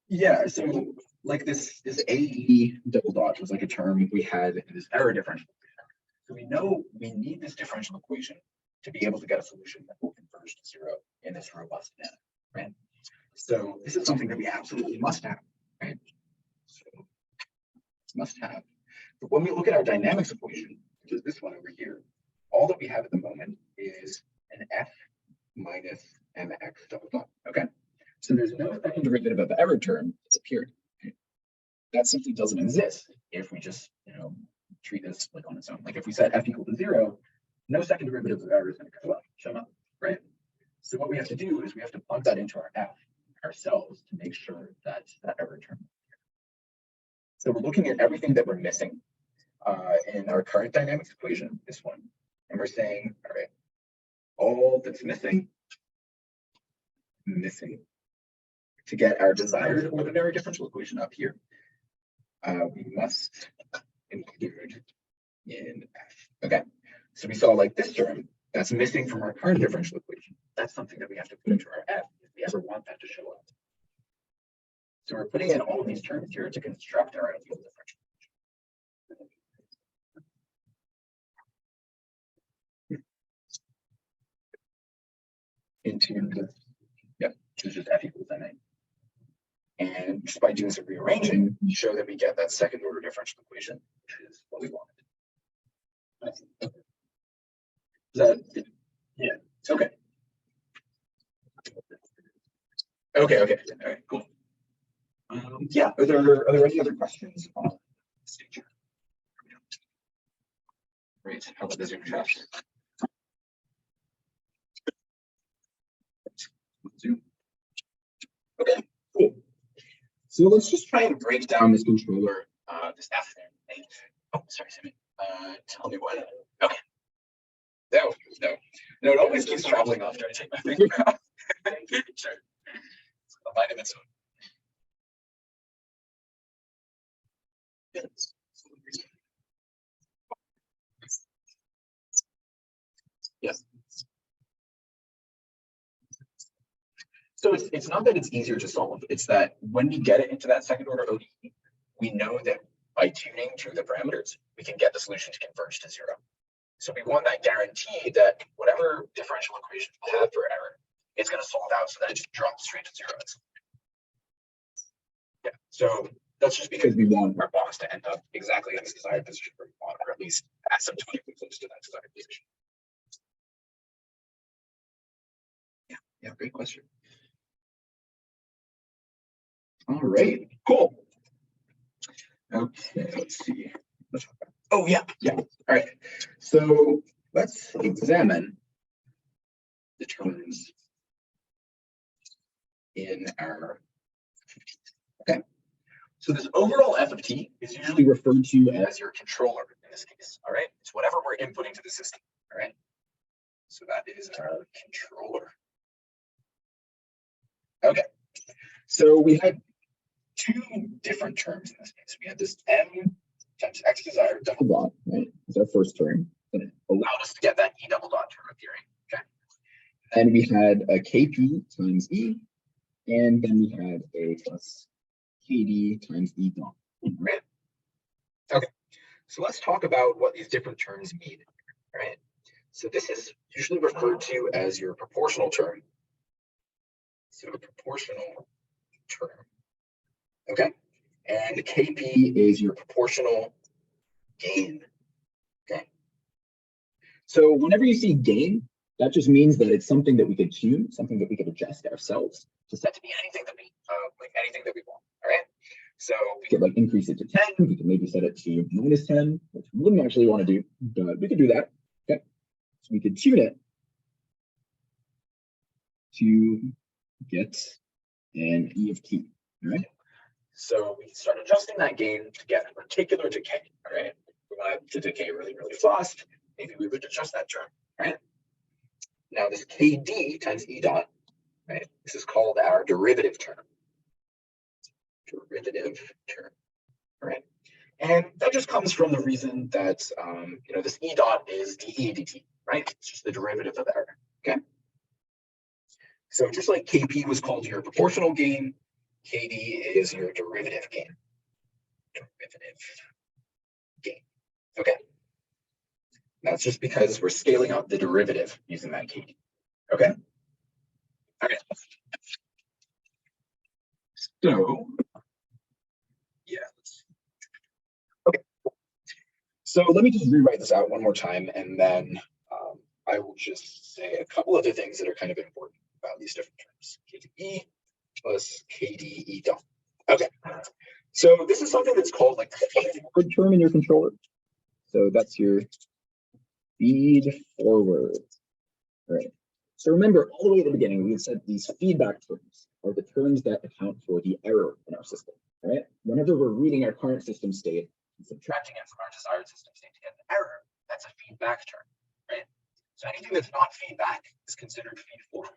Yeah, so like this AE double dot was like a term we had in this error differential. So we know we need this differential equation to be able to get a solution that will converge to 0 in this robust manner, right? So this is something that we absolutely must have, right? So must have. But when we look at our dynamics equation, which is this one over here, all that we have at the moment is an F minus mx double dot. Okay. So there's no second derivative of the error term that's appeared. Okay? That simply doesn't exist if we just, treat this like on its own. Like if we set F equal to 0, no second derivative of error is going to show up, right? So what we have to do is we have to plug that into our F ourselves to make sure that that error term. So we're looking at everything that we're missing in our current dynamics equation, this one, and we're saying, all right, all that's missing to get our desired ordinary differential equation up here, we must include in F. Okay, so we saw like this term that's missing from our current differential equation. That's something that we have to put into our F if we ever want that to show up. So we're putting in all of these terms here to construct our ideal differential. Into the, yep, which is just F equals NA. And just by doing some rearranging, we show that we get that second order differential equation, which is what we wanted. Yeah, okay. Okay, all right, cool. Yeah, are there any other questions on this feature? Great, how about the Zoom chat? Zoom. Okay, cool. So let's just try and break down this controller, this F there. Oh, sorry, Sammy. Tell me what. Okay. No, it always keeps traveling off. Trying to take my finger out. Sure. It's a mind of its own. Yes. Yes. So it's not that it's easier to solve, it's that when we get it into that second order ODE, we know that by tuning to the parameters, we can get the solution to converge to zero. So we want that guarantee that whatever differential equation we have for error, it's going to solve out so that it just drops straight to zeros. Yeah, so that's just because we want our box to end up exactly in this desired position where we want, or at least asymptotically close to that desired position. Yeah, great question. All right, cool. Okay, let's see. Oh, yeah. All right. So let's examine the terms in our. Okay. So this overall F of t is usually referred to as your controller in this case. All right. It's whatever we're inputting to the system. All right. So that is our controller. Okay. So we had two different terms in this case. We had this m times x desired double dot, right? It's our first term. And it allowed us to get that e double dot term appearing. Okay. And we had a kp times e, and then we had a plus kd times e dot. Right? Okay. So let's talk about what these different terms mean. Right. So this is usually referred to as your proportional term. So a proportional term. Okay. And kp is your proportional gain. Okay. So whenever you see gain, that just means that it's something that we could tune, something that we could adjust ourselves to set to be anything that we like anything that we want. All right. So we could like increase it to 10. We could maybe set it to -10, which we wouldn't actually want to do, but we could do that. Okay. So we could tune it to get an E of t. All right. So we start adjusting that gain to get a particular decay. All right. We want it to decay really, really fast. Maybe we would adjust that term. Right. Now this kd times e dot, right? This is called our derivative term. All right? And that just comes from the reason that this e dot is dE dt, right? It's just the derivative of error. Okay. So just like kp was called your proportional gain, kd is your derivative gain. Okay. That's just because we're scaling up the derivative using that kd. Okay. Okay. So yeah. Okay. So let me just rewrite this out one more time, and then I will just say a couple other things that are kind of important about these different terms. kd plus kd dot. Okay. So this is something that's called like the feed forward term in your controller. So that's your feed forward. All right. So remember, all the way at the beginning, we had said these feedback terms are the terms that account for the error in our system. All right. Whenever we're reading our current system state and subtracting it from our desired system state to get an error, that's a feedback term. Right. So anything that's not feedback is considered feed forward.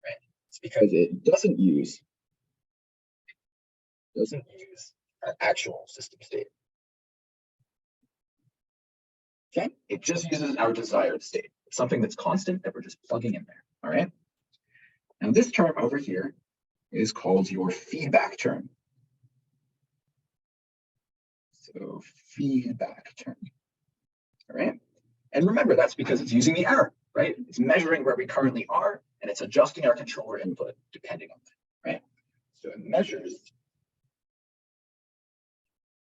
Right. It's because it doesn't use our actual system state. Okay, it just uses our desired state. It's something that's constant that we're just plugging in there. All right. Now this term over here is called your feedback term. So feedback term. All right. And remember, that's because it's using the error, right? It's measuring where we currently are, and it's adjusting our controller input depending on that, right? So it measures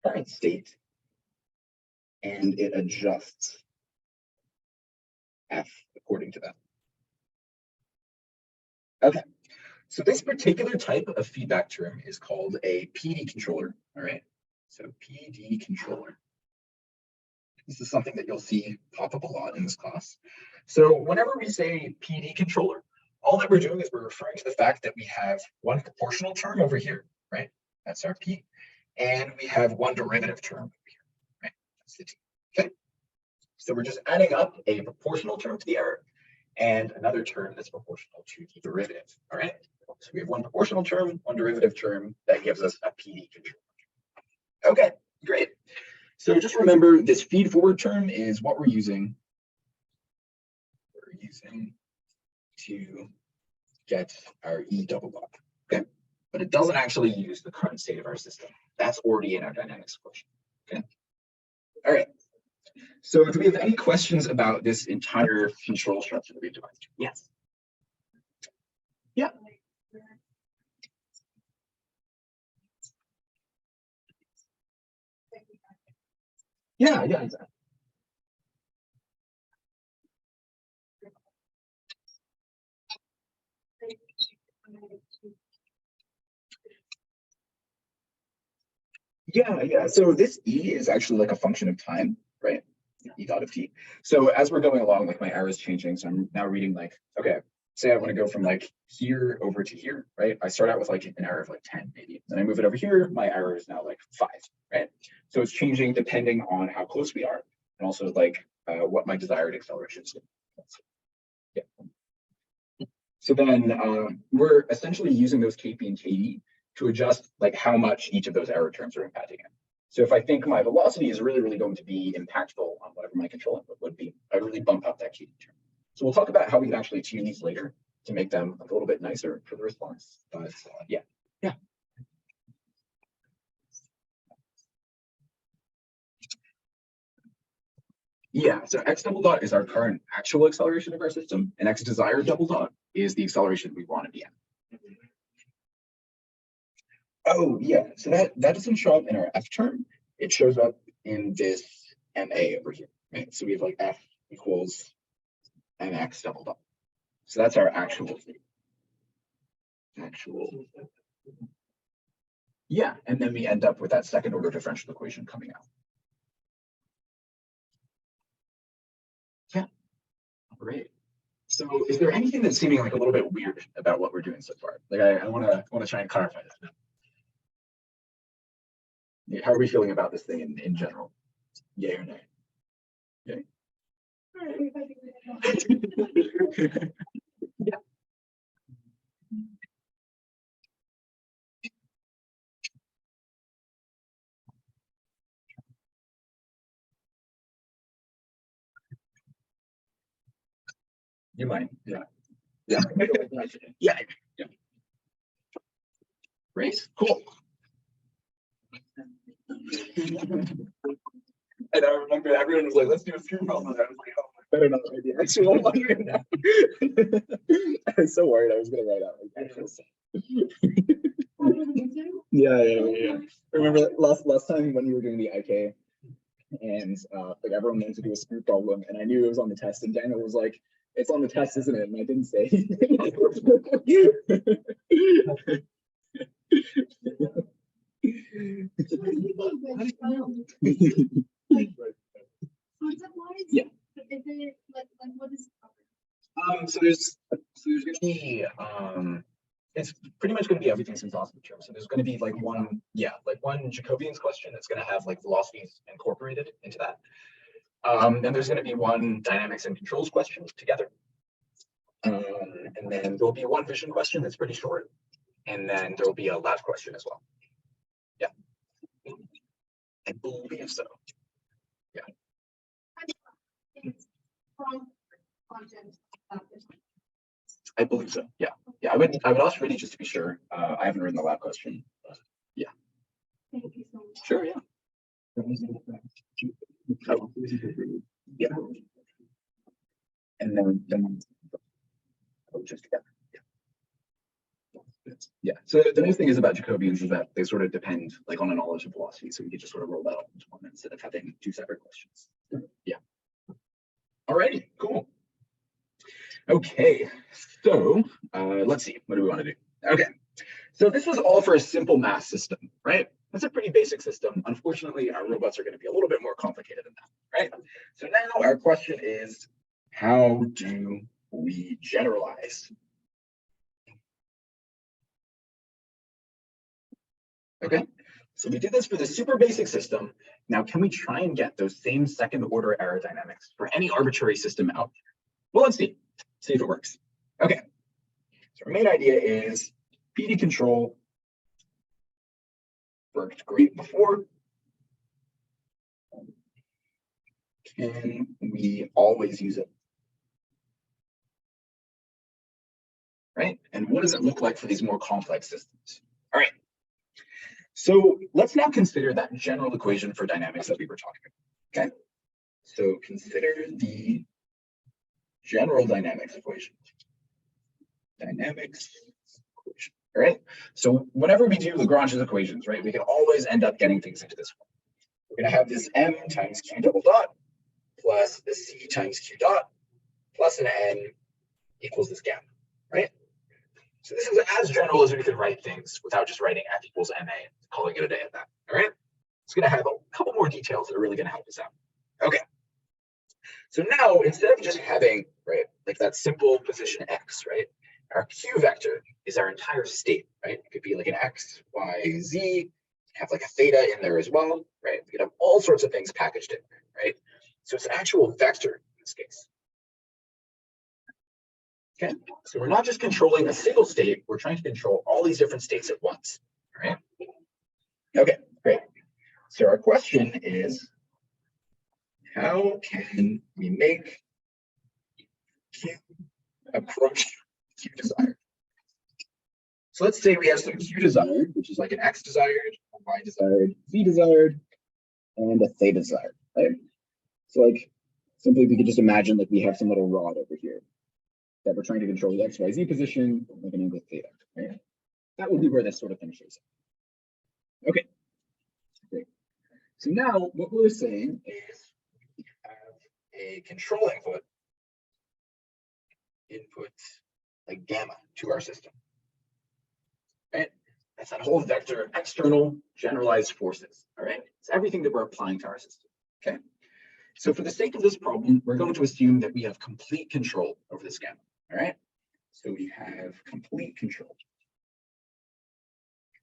current state, and it adjusts F according to that. Okay, so this particular type of feedback term is called a PD controller, all right? So PD controller. This is something that you'll see pop up a lot in this class. So whenever we say PD controller, all that we're doing is we're referring to the fact that we have one proportional term over here, right? That's our P. And we have one derivative term over here, right? That's the T, okay? So we're just adding up a proportional term to the error and another term that's proportional to the derivative, all right? So we have one proportional term, one derivative term that gives us a PD controller. Okay, great. So just remember this feed forward term is what we're using. We're using to get our E double dot, okay? But it doesn't actually use the current state of our system. That's already in our dynamics equation, okay? All right. So do we have any questions about this entire control structure that we've devised? Yes. Yeah. Yeah, exactly. Yeah. So this E is actually like a function of time, right? E dot of t. So as we're going along, like my arrow is changing. So I'm now reading like, okay, say I want to go from like here over to here, right? I start out with like an arrow of like 10 maybe. Then I move it over here, my arrow is now like 5, right? So it's changing depending on how close we are and also like what my desired acceleration is. Yeah. So then we're essentially using those Kp and Kd to adjust like how much each of those error terms are impacting it. So if I think my velocity is really going to be impactful on whatever my control input would be, I really bump up that Kd term. So we'll talk about how we can actually tune these later to make them a little bit nicer for the response. But yeah. Yeah, so x double dot is our current actual acceleration of our system, and x desired double dot is the acceleration we want to be at. Oh yeah, so that doesn't show up in our F term. It shows up in this MA over here, right? So we have like F equals mx double dot. So that's our actual. Yeah, and then we end up with that second order differential equation coming out. Yeah, great. So is there anything that's seeming like a little bit weird about what we're doing so far? Like I want to try and clarify that. Yeah, how are we feeling about this thing in general? Yay or nay? Yay. Yeah. You might. Yeah. Yeah. Yeah. Great. Cool. And I remember everyone was like, let's do a screen problem. And I was like, oh, I better not write the actual one right now. I was so worried I was going to write out like actual stuff. Yeah. I remember last time when we were doing the IK and like everyone wanted to do a screw problem and I knew it was on the test and Daniel was like, it's on the test, isn't it? And I didn't say. Yeah. So there's gonna be it's pretty much going to be everything since awesome term. So there's going to be like one Jacobian's question that's going to have like velocities incorporated into that. Then there's going to be one dynamics and controls question together. And then there'll be one vision question that's pretty short. And then there'll be a lab question as well. Yeah. I believe so. Yeah. from content. I believe so. Yeah. Yeah. I would ask Rudy just to be sure. I haven't written the lab question. But Thank you so much. sure. Yeah. Oh, yeah. And then just together. Yeah. So the nice thing is about Jacobians is that they sort of depend like on a knowledge of velocity. So we could just sort of roll that up into one instead of having two separate questions. Yeah. Alrighty, cool. Okay, so let's see, what do we want to do? Okay, so this was all for a simple mass system, right? That's a pretty basic system. Unfortunately, our robots are going to be a little bit more complicated than that, right? So now our question is, how do we generalize? Okay, so we did this for the super basic system. Now, can we try and get those same second order aerodynamics for any arbitrary system out there? Well, let's see if it works. Okay, so our main idea is PD control worked great before. Can we always use it? Right? And what does it look like for these more complex systems? All right. So let's now consider that general equation for dynamics that we were talking about. Okay. So consider the general dynamics equation. Dynamics equation. All right. So whenever we do Lagrange's equations, right, we can always end up getting things into this form. We're going to have this m times q double dot plus the c times q dot plus an n equals this gamma, right? So this is as general as we could write things without just writing f equals ma and calling it a day at that, all right? It's going to have a couple more details that are really going to help us out. Okay. So now, instead of just having, right, like that simple position x, right, our q vector is our entire state, right? It could be like an x, y, z, have like a theta in there as well, right? We could have all sorts of things packaged in there, right? So it's an actual vector in this case. Okay, so we're not just controlling a single state, we're trying to control all these different states at once, all right? Okay, great. So our question is, how can we make Q approach Q desired? So let's say we have some Q desired, which is like an X desired, a Y desired, Z desired, and a theta desired, right? So like, simply we could just imagine like we have some little rod over here that we're trying to control the X, Y, Z position, like an angle theta, right? That would be where this sort of thing shows up. Okay, great. So now what we're saying is we have a control input like gamma to our system, right? That's that whole vector of external generalized forces, all right? It's everything that we're applying to our system, okay? So for the sake of this problem, we're going to assume that we have complete control over this gamma, all right? So we have complete control.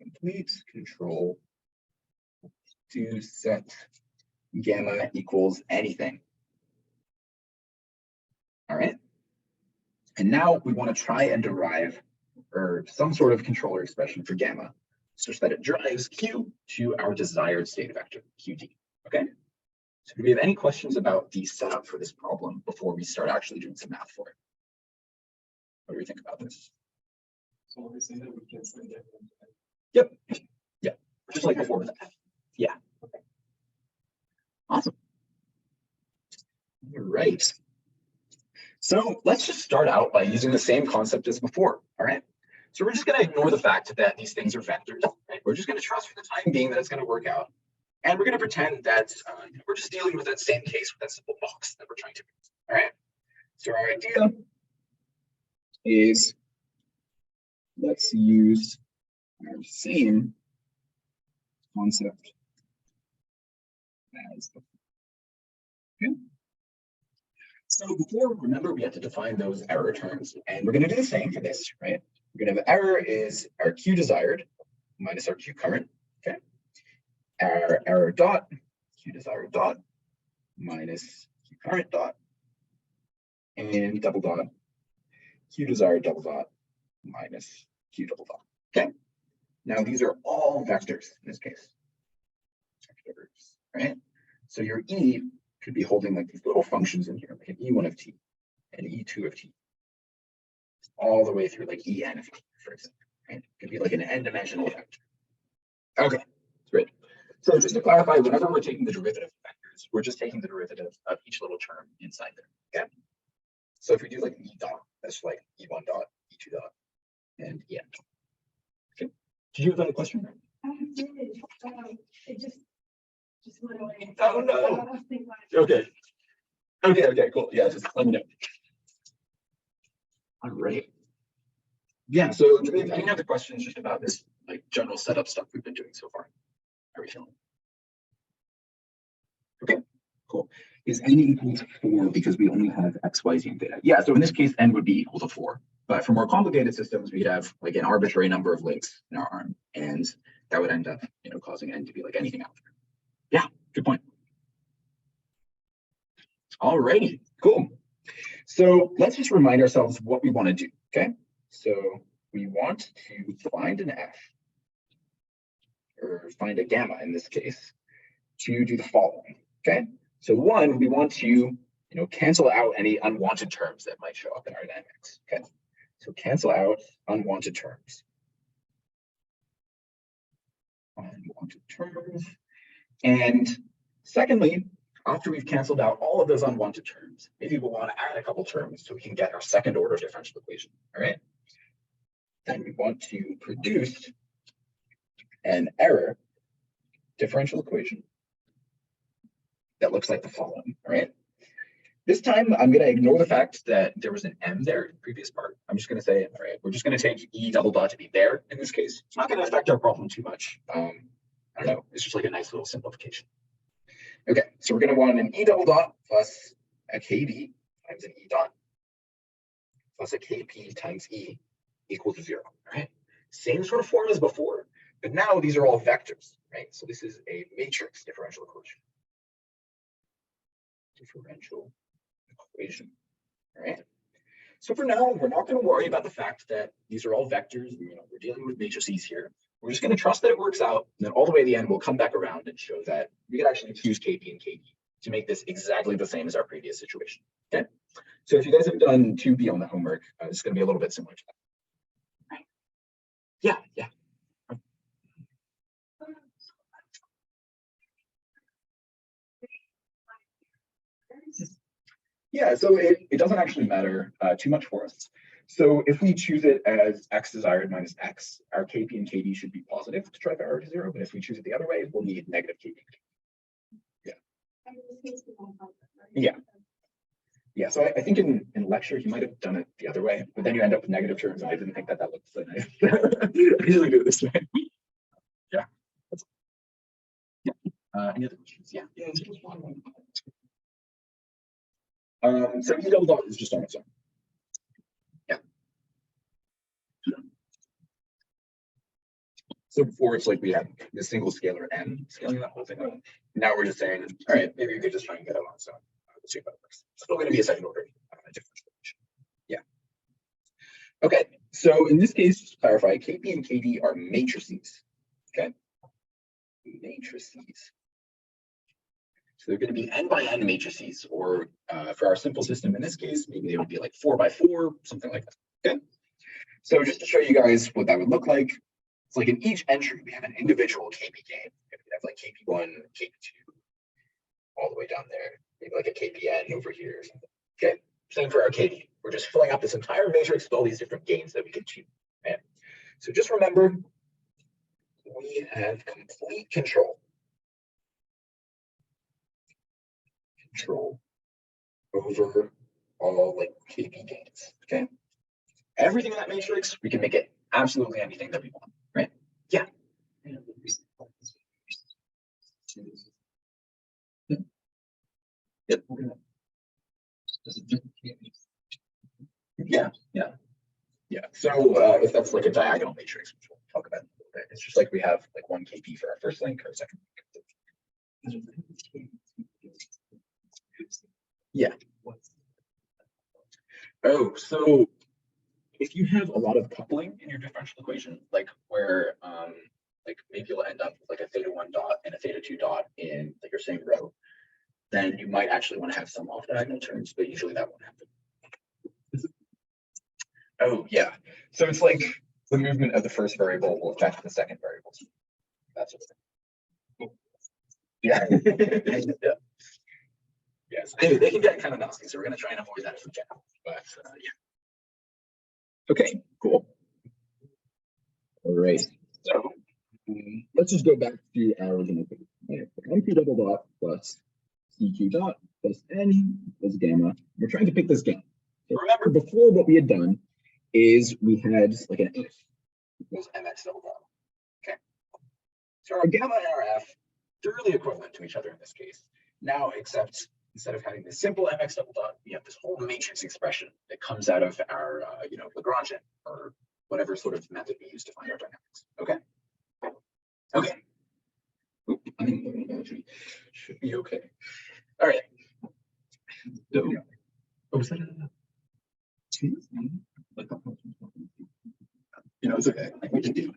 Complete control to set gamma equals anything. All right. And now we want to try and derive or some sort of controller expression for gamma such that it drives Q to our desired state vector, QD. Okay. So do we have any questions about the setup for this problem before we start actually doing some math for it? What do we think about this? So we're saying that we can send it. Yep. Yeah. Just like before with that. Yeah. Awesome. All right. So let's just start out by using the same concept as before. All right. So we're just going to ignore the fact that these things are vectors. Right? We're just going to trust for the time being that it's going to work out. And we're going to pretend that we're just dealing with that same case with that simple box that we're trying to use. All right. So our idea is let's use our same concept as before. Okay. So before, remember, we had to define those error terms, and we're going to do the same for this, right? We're going to have error is our Q desired minus our Q current, okay? Our error dot, Q desired dot minus Q current dot, and double dot, Q desired double dot minus Q double dot, okay? Now these are all vectors in this case, vectors, right? So your E could be holding like these little functions in here, like an E1 of t, and E2 of t, all the way through like En of t, for example. Right? It could be like an n-dimensional vector. Okay, great. So just to clarify, whenever we're taking the derivative of vectors, we're just taking the derivative of each little term inside there. Okay. So if we do like E dot, that's like E1 dot, E2 dot, and En. Okay. Did you have a question? I did, it just went away. Oh, no. I was thinking about it. Okay. Okay, cool. Yeah, just let me know. All right. Yeah, so do we have any other questions just about this like general setup stuff we've been doing so far? How are we feeling? Okay, cool. Is n equal to 4 because we only have x, y, z, and theta? Yeah, so in this case, n would be equal to 4. But for more complicated systems, we'd have like an arbitrary number of links in our arm, and that would end up, causing n to be like anything out there. Yeah, good point. All righty, cool. So let's just remind ourselves what we want to do, okay? So we want to find an f, or find a gamma in this case, to do the following, okay? So one, we want to, cancel out any unwanted terms that might show up in our dynamics, okay? So cancel out unwanted terms. Unwanted terms. And secondly, after we've canceled out all of those unwanted terms, maybe we'll want to add a couple terms so we can get our second order differential equation, all right? Then we want to produce an error differential equation that looks like the following, all right? This time, I'm going to ignore the fact that there was an m there in the previous part. I'm just going to say, all right, we're just going to take E double dot to be there in this case. It's not going to affect our problem too much. I don't know. It's just like a nice little simplification. Okay, so we're going to want an E double dot plus a KB times an E dot plus a KP times E equal to 0, right? Same sort of form as before, but now these are all vectors, right? So this is a matrix differential equation. All right? So for now, we're not going to worry about the fact that these are all vectors. We're dealing with matrices here. We're just going to trust that it works out, and then all the way to the end, we'll come back around and show that we can actually use KP and KD to make this exactly the same as our previous situation. Okay. So if you guys have done 2B on the homework, it's going to be a little bit similar to that. Right. Yeah. Yeah, so it doesn't actually matter too much for us. So if we choose it as x desired minus x, our KP and KD should be positive to drive our error to 0. But if we choose it the other way, we'll need negative KP. Yeah. Yeah, so I think in lecture, he might have done it the other way, but then you end up with negative terms, and I didn't think that looked so nice. I usually do it this way. Yeah. Any other questions? Yeah. It's just one. So E double dot is just on its own. Yeah. So before it's like we had this single scalar n scaling that whole thing out. Now we're just saying, all right, maybe we could just try and get it on its own. Let's see if that works. It's still going to be a second order differential equation. Yeah. Okay. So in this case, just to clarify, KP and KD are matrices. Okay. Matrices. So they're going to be n by n matrices, or for our simple system in this case, maybe they would be like 4 by 4, something like that. Okay. So just to show you guys what that would look like, it's like in each entry, we have an individual KP gain. We have like KP1, KP2, all the way down there. Maybe like a KPN over here or something. Okay. Same for our KD. We're just filling out this entire matrix with all these different gains that we can choose. Right? So just remember, we have complete control over all like KP gains. Okay. Everything in that matrix, we can make it absolutely anything that we want, right? Yeah. Yep. Yeah. So if that's like a diagonal matrix, which we'll talk about in a little bit, it's just like we have like one KP for our first link or second link. Yeah. Oh, so if you have a lot of coupling in your differential equation, like where like maybe you'll end up with like a theta 1 dot and a theta 2 dot in like your same row, then you might actually want to have some off diagonal terms, but usually that won't happen. Oh, yeah. So it's like the movement of the first variable will affect the second variable. That's what yeah. Yeah. Yes, they can get kind of nasty, so we're going to try and avoid that if we can. But yeah. Okay, cool. All right. So let's just go back to our original code. Right? NQ double dot plus CQ dot plus N plus gamma. We're trying to pick this gamma. So remember, before what we had done is we had like an F equals MX double dot. Okay. So our gamma and our F, they're really equivalent to each other in this case. Now, except instead of having this simple MX double dot, we have this whole matrix expression that comes out of our, Lagrangian or whatever sort of method we use to find our dynamics. Okay. Okay. Oop, I mean, actually, should be okay. All right. So, was that it's okay. We can do it.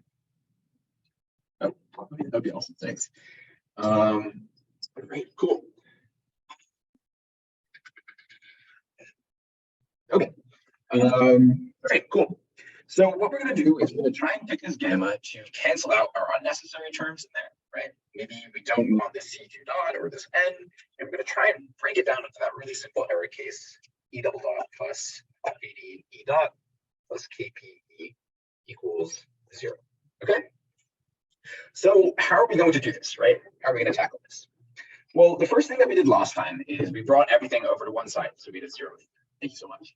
Oh, that'd be awesome. Thanks. All right, cool. Okay. All right, cool. So what we're going to do is we're going to try and pick this gamma to cancel out our unnecessary terms in there, right? Maybe we don't want this CQ dot or this N, and we're going to try and break it down into that really simple error case, E double dot plus VD E dot plus KP equals 0. Okay. So how are we going to do this, right? How are we going to tackle this? Well, the first thing that we did last time is we brought everything over to one side. So we did 0. Thank you so much.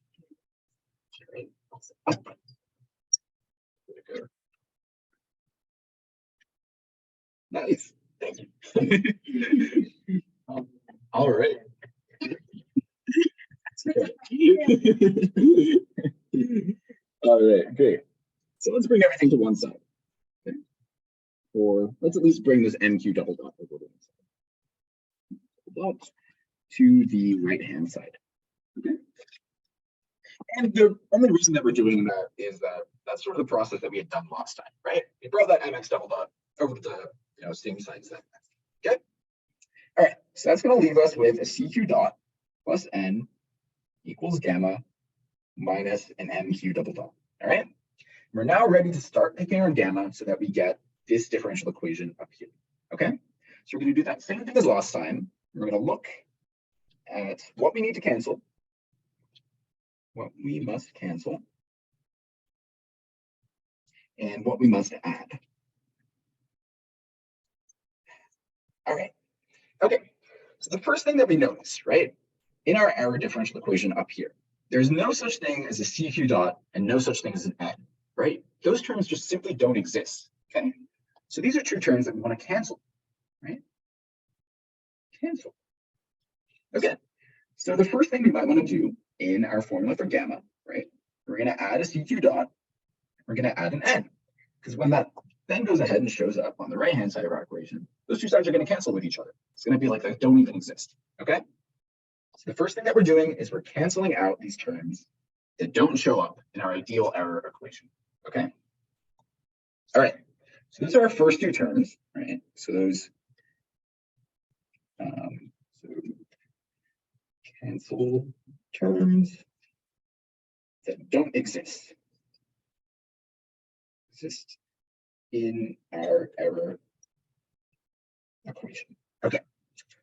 Nice. Thank you. All right. All right, great. So let's bring everything to one side. Okay. Or let's at least bring this NQ double dot over to one side. Double dot to the right-hand side. Okay. And the only reason that we're doing that is that that's sort of the process that we had done last time, right? We brought that MX double dot over to the same side as that. Okay. All right. So that's going to leave us with a CQ dot plus N equals gamma minus an MQ double dot. All right. We're now ready to start picking our gamma so that we get this differential equation up here. Okay. So we're going to do that same thing as last time. We're going to look at what we need to cancel, what we must cancel, and what we must add. All right. Okay. So the first thing that we notice, right, in our error differential equation up here, there's no such thing as a CQ dot and no such thing as an N, right? Those terms just simply don't exist. Okay. So these are two terms that we want to cancel, right? Cancel. Okay. So the first thing we might want to do in our formula for gamma, right? We're going to add a CQ dot. We're going to add an N, because when that then goes ahead and shows up on the right-hand side of our equation, those two sides are going to cancel with each other. It's going to be like they don't even exist. Okay. So the first thing that we're doing is we're canceling out these terms that don't show up in our ideal error equation. Okay. All right. So those are our first two terms, right? So those cancel terms that don't exist in our error equation. Okay.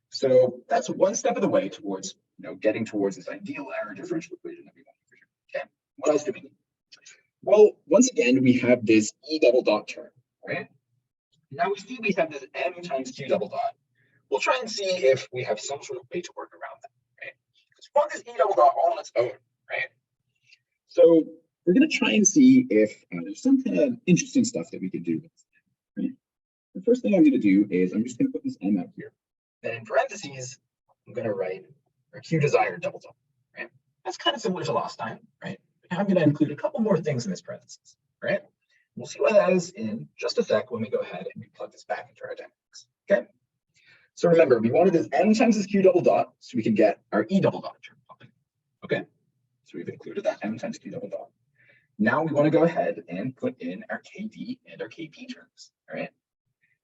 So that's one step of the way towards getting towards this ideal error differential equation that we want here. Okay. What else do we need? Well, once again, we have this E double dot term, right? Now we see we have this M times Q double dot. We'll try and see if we have some sort of way to work around that, right? Because we want this E double dot all on its own, right? So we're going to try and see if there's some kind of interesting stuff that we could do. Right? The first thing I'm going to do is I'm just going to put this M out here. Then in parentheses, I'm going to write our Q desired double dot, right? That's kind of similar to last time, right? Now I'm going to include a couple more things in this parentheses, right? We'll see what that is in just a sec when we go ahead and we plug this back into our dynamics, okay? So remember, we wanted this M times this Q double dot so we can get our E double dot term, okay? So we've included that M times Q double dot. Now we want to go ahead and put in our KD and our KP terms, all right?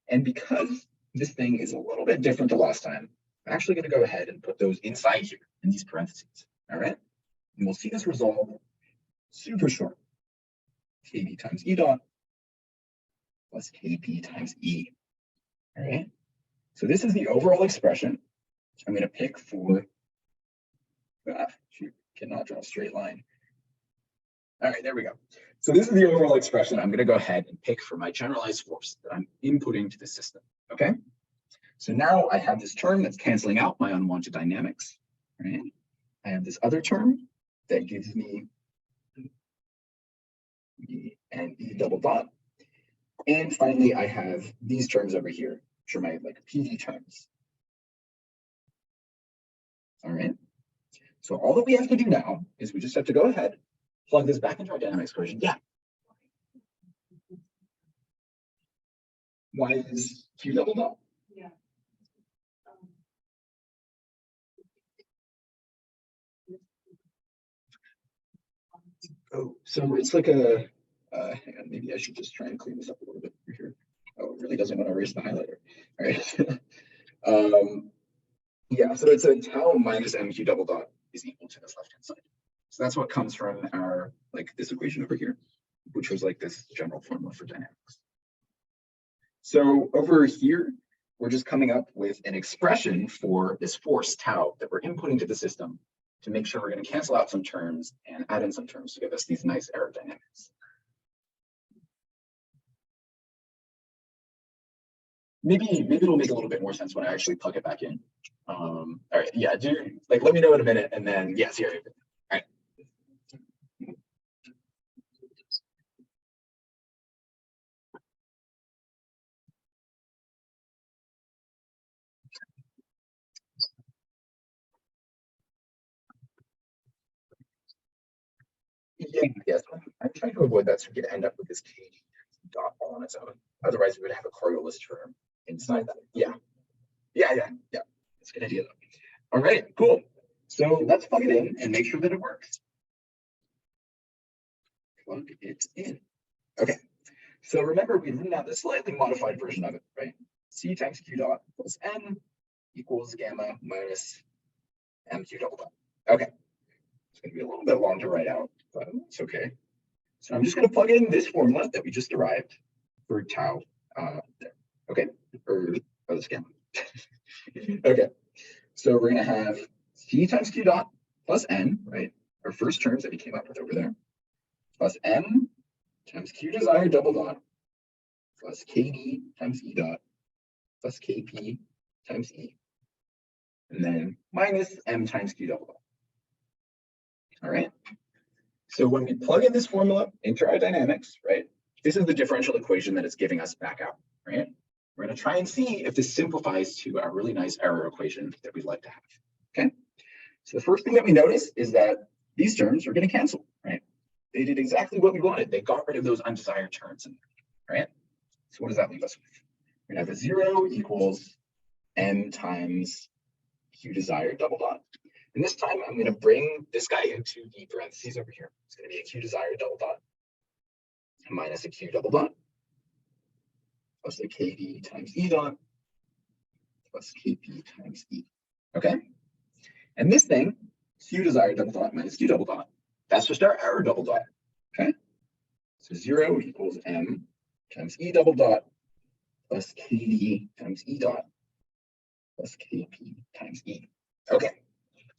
And because this thing is a little bit different to last time, I'm actually going to go ahead and put those inside here in these parentheses. All right. And we'll see this resolve super short. KB times E dot plus KP times E. All right. So this is the overall expression I'm going to pick for, shoot, cannot draw a straight line. All right, there we go. So this is the overall expression I'm going to go ahead and pick for my generalized force that I'm inputting to the system. Okay. So now I have this term that's canceling out my unwanted dynamics. Right. I have this other term that gives me E and E double dot. And finally, I have these terms over here, which are my like PD terms. All right. So all that we have to do now is we just have to go ahead, plug this back into our dynamics equation. Yeah. Why is Q double dot? Yeah. Oh, so it's like a, hang on, maybe I should just try and clean this up a little bit over here. Oh, it really doesn't want to erase the highlighter. All right. Yeah, so it's a tau minus MQ double dot is equal to this left-hand side. So that's what comes from our, like this equation over here, which was like this general formula for dynamics. So over here, we're just coming up with an expression for this force tau that we're inputting to the system to make sure we're going to cancel out some terms and add in some terms to give us these nice aerodynamics. Maybe it'll make a little bit more sense when I actually plug it back in. All right, yeah, let me know in a minute, and then yes, here. All right. Yeah, yes, I'm trying to avoid that so we could end up with this K dot all on its own. Otherwise, we would have a Coriolis term inside that. Yeah. That's a good idea though. All right, cool. So let's plug it in and make sure that it works. Plug it in. Okay. So remember, we've written out the slightly modified version of it, right? C times Q dot plus N equals gamma minus MQ double dot. Okay. It's going to be a little bit long to write out, but it's okay. So I'm just going to plug in this formula that we just derived for tau there. Okay. For this gamma. Okay. So we're going to have C times Q dot plus N, right? Our first terms that we came up with over there, plus M times Q desired double dot plus KD times E dot plus KP times E. And then minus M times Q double dot. All right. So when we plug in this formula into our dynamics, right, this is the differential equation that it's giving us back out, right? We're going to try and see if this simplifies to our really nice error equation that we'd like to have. Okay. So the first thing that we notice is that these terms are going to cancel, right? They did exactly what we wanted. They got rid of those undesired terms in there, right? So what does that leave us with? We're going to have a 0 equals M times Q desired double dot. And this time I'm going to bring this guy into the parentheses over here. It's going to be a Q desired double dot minus a Q double dot plus a KD times E dot plus KP times E. Okay. And this thing, Q desired double dot minus Q double dot, that's just our error double dot. Okay. So 0 equals M times E double dot plus KD times E dot plus KP times E. Okay.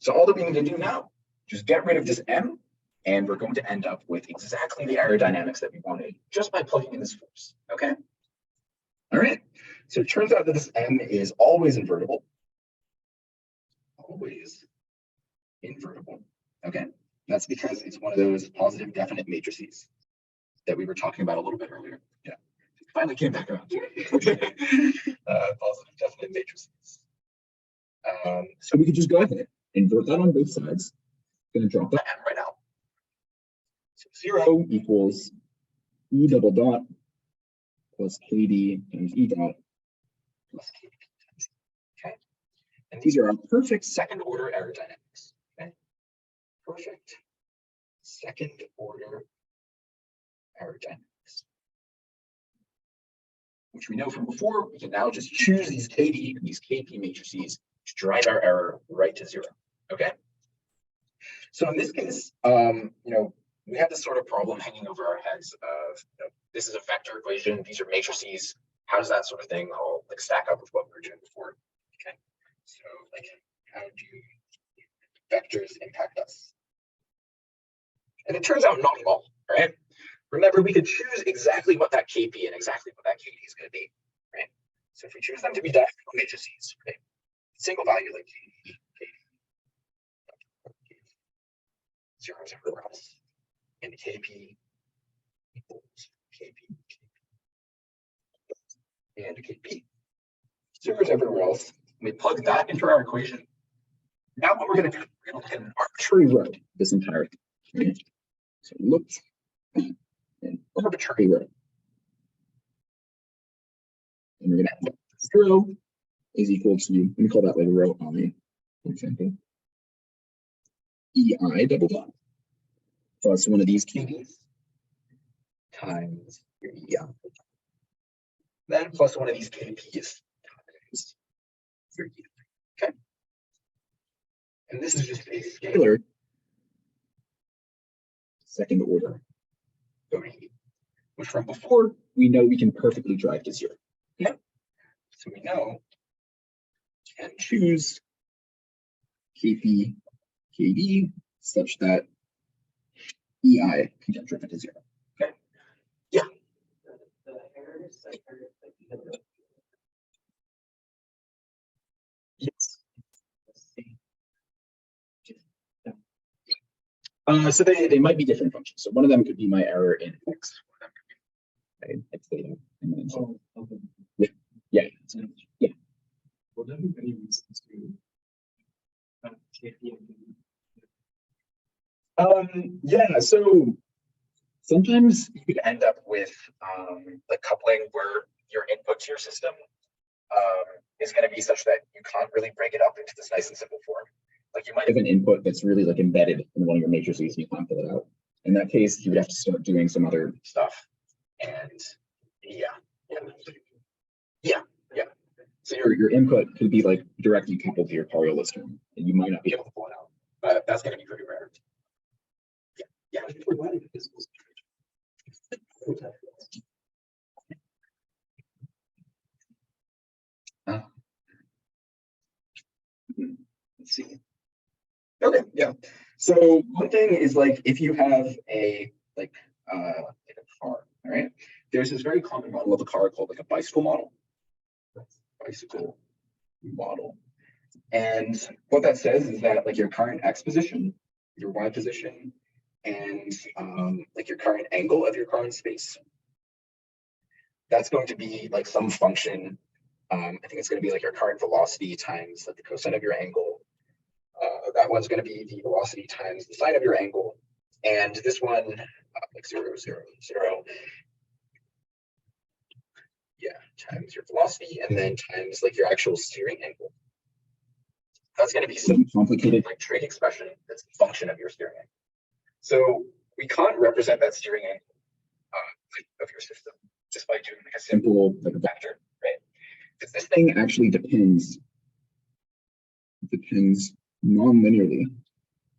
So all that we need to do now, just get rid of this M, and we're going to end up with exactly the aerodynamics that we wanted just by plugging in this force. Okay. All right. So it turns out that this M is always invertible. Always invertible. Okay. That's because it's one of those positive definite matrices that we were talking about a little bit earlier. Yeah. Finally came back around. Positive definite matrices. So we could just go ahead, invert that on both sides. Going to drop that M right out. So 0 equals E double dot plus KD times E dot plus KP times E. Okay. And these are our perfect second order aerodynamics. Okay. Perfect second order aerodynamics. Which we know from before, we can now just choose these KD and these KP matrices to drive our error right to 0. Okay. So in this case, we have this sort of problem hanging over our heads of, this is a vector equation. These are matrices. How does that sort of thing all like stack up with what we were doing before? Okay. So like, how do vectors impact us? And it turns out not at all, right? Remember, we could choose exactly what that KP and exactly what that KD is going to be, right? So if we choose them to be diagonal matrices, right? Single value like KD, zeros everywhere else, and KP equals KP, and KP, zeros everywhere else. We plug that into our equation. Now what we're going to do, we're going to look at an arbitrary row this entire thing. Right? So look at an arbitrary row. And we're going to have 0 is equal to, let me call that like row I, for example. EI double dot plus one of these KDs times your EI. Then plus one of these KPs times your EI. Okay. And this is just a scalar second order ODE, which from before we know we can perfectly drive to 0. Okay. So we know we can choose KP KD such that EI can get driven to 0. Okay. Yeah. The errors, like, Yes. So they might be different functions. So one of them could be my error in X. X theta. And then so, yeah. Yeah. Will there be any reasons to KP and yeah, so sometimes you could end up with like coupling where your input to your system is going to be such that you can't really break it up into this nice and simple form. Like you might have an input that's really like embedded in one of your matrices and you can't fill it out. In that case, you would have to start doing some other stuff. And yeah. So your input could be like directly coupled to your Coriolis term, and you might not be able to pull it out, but that's going to be pretty rare. Yeah. Let's see. Okay, yeah. So one thing is like if you have a like a car, all right? There's this very common model of a car called like a bicycle model. And what that says is that like your current X position, your Y position, and like your current angle of your car in space, that's going to be like some function. I think it's going to be like your current velocity times like the cosine of your angle. That one's going to be the velocity times the sine of your angle, and this one like 0, 0, 0. Yeah, times your velocity, and then times like your actual steering angle. That's going to be some complicated like trig expression that's a function of your steering angle. So we can't represent that steering angle of your system just by doing like a simple like a vector, right? Because this thing actually depends non-linearly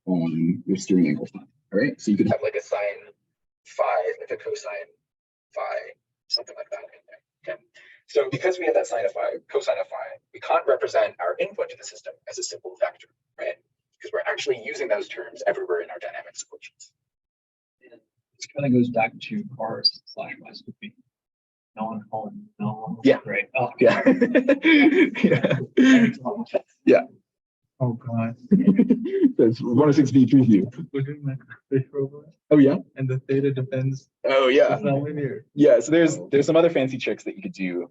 on your steering angle phi. All right, so you could have like a sine phi, like a cosine phi, something like that in there. Okay, so because we have that sine of phi, cosine of phi, we can't represent our input to the system as a simple vector, right? Because we're actually using those terms everywhere in our dynamics equations. This kind of goes back to cars / bicycle. No. Yeah. Right. Oh, Yeah. Yeah. Oh God. That's 106B preview. We're doing like fish robot, Oh yeah. and the theta depends. Oh yeah. It's not linear. Yeah. So there's some other fancy tricks that you could do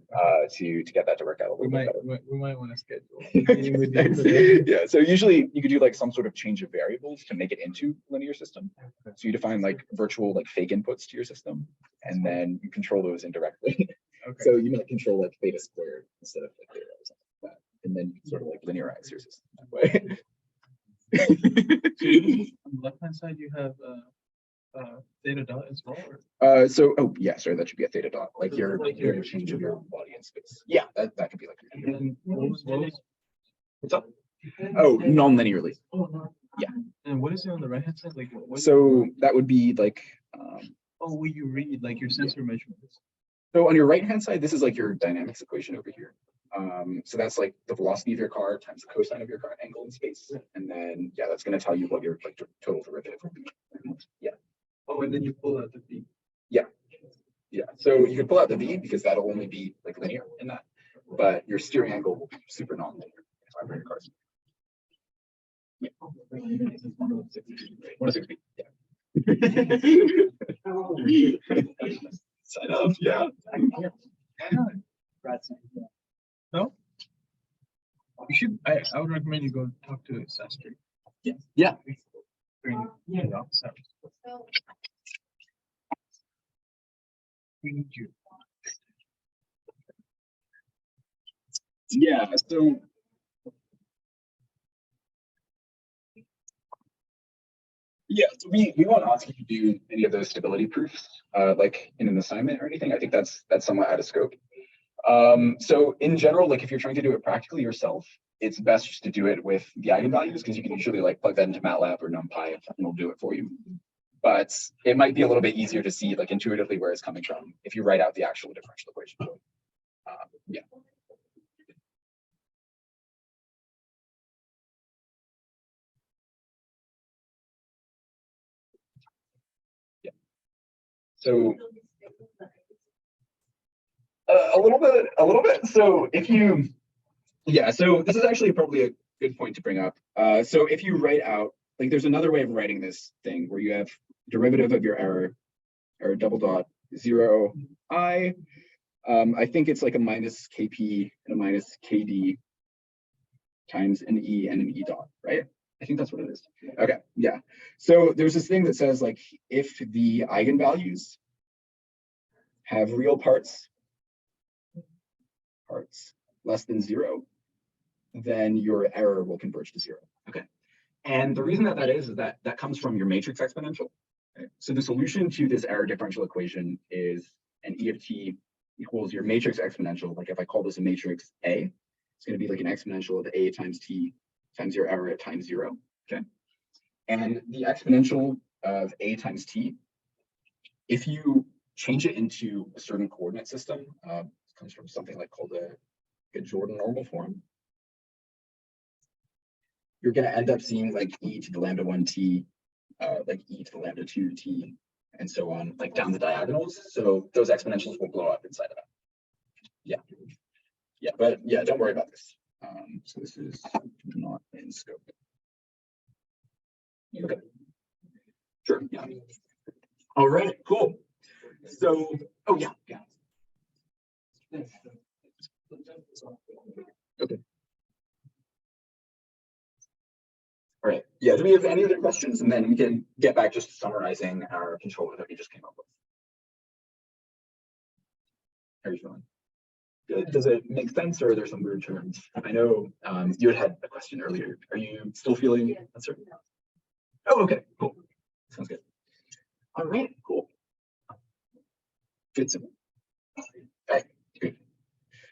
to get that to work out a little bit better. We might want to schedule a meeting with you for that. Yeah. So usually you could do like some sort of change of variables to make it into a linear system. So you define like virtual like fake inputs to your system, and then you control those indirectly. Okay. So you might control like theta squared instead of like theta or something like that, and then you can sort of like linearize your system that way. On the left hand side, you have theta dot as well. Or? Oh yeah, sorry, that should be a theta dot, like your change of your body in space. Yeah, that could be like. And then what What's up? Oh, non-linearly. Oh, no. Yeah. And what is it on the right hand side? Like what? So that would be like, Oh, what you read, like your sensor measurements. so on your right-hand side, this is like your dynamics equation over here. So that's like the velocity of your car times the cosine of your car angle in space. And then, yeah, that's going to tell you what your like total derivative will be. Yeah. Oh, and then you pull out the V. Yeah. So you can pull out the V because that'll only be like linear in that, but your steering angle will be super non-linear. That's why your cars. Yeah. 160. Yeah. Sign up. Yeah. No? You should, I would recommend you go talk to Sastry. Yeah. Yeah. So, We need you. Yeah. So. Yeah, so we won't ask you to do any of those stability proofs, like in an assignment or anything. I think that's somewhat out of scope. So in general, like if you're trying to do it practically yourself, it's best just to do it with the eigenvalues because you can usually like plug that into MATLAB or NumPy and it'll do it for you. But it might be a little bit easier to see like intuitively where it's coming from if you write out the actual differential equation. Yeah. Yeah. So a little bit. So if you, yeah, so this is actually probably a good point to bring up. So if you write out, like there's another way of writing this thing where you have derivative of your error or double dot 0 I. I think it's like a minus KP and a minus KD times an E and an E dot, right? I think that's what it is. Okay, yeah. So there's this thing that says like if the eigenvalues have real parts less than 0, then your error will converge to 0. Okay. And the reason that is that that comes from your matrix exponential. Okay? So the solution to this error differential equation is an E of t equals your matrix exponential. Like if I call this a matrix A, it's going to be like an exponential of A times t times your error at time 0. Okay. And the exponential of A times t, if you change it into a certain coordinate system, it comes from something like called a Jordan normal form. You're going to end up seeing like e to the lambda 1 t, like e to the lambda 2 t, and so on, like down the diagonals. So those exponentials will blow up inside of that. Yeah. Yeah, but yeah, don't worry about this. So this is not in scope. Okay. Sure. Yeah. All right. Cool. So, oh yeah. Yeah. Okay. All right. Yeah. Do we have any other questions? And then we can get back just to summarizing our controller that we just came up with. How are you feeling? Good. Does it make sense, or are there some weird terms? I know you had a question earlier. Are you still feeling uncertain? Oh, okay. Cool. Sounds good. All right. Cool. Good. All right. Good.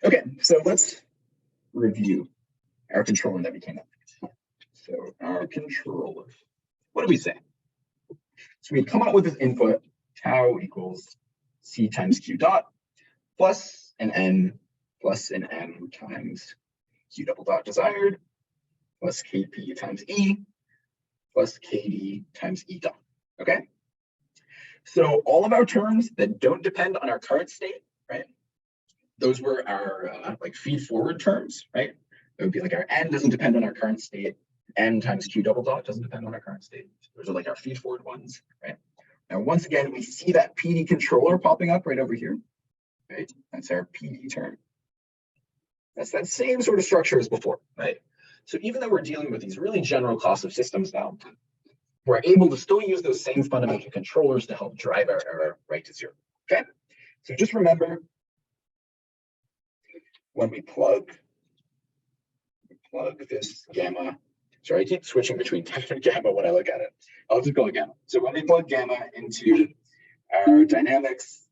Okay. So let's review our controller that we came up with. So our controller, what do we say? So we come up with this input, tau equals c times q dot plus an n plus an m times q double dot desired plus kp times e plus kd times e dot. Okay. So all of our terms that don't depend on our current state, right? Those were our like feed forward terms, right? It would be like our n doesn't depend on our current state. N times q double dot doesn't depend on our current state. Those are like our feed forward ones, right? Now, once again, we see that PD controller popping up right over here, right? That's our PD term. That's that same sort of structure as before, right? So even though we're dealing with these really general costs of systems now, we're able to still use those same fundamental controllers to help drive our error right to 0, okay? So just remember, when we plug this gamma, sorry, I keep switching between delta and gamma when I look at it. I'll just call it gamma. So when we plug gamma into our dynamics,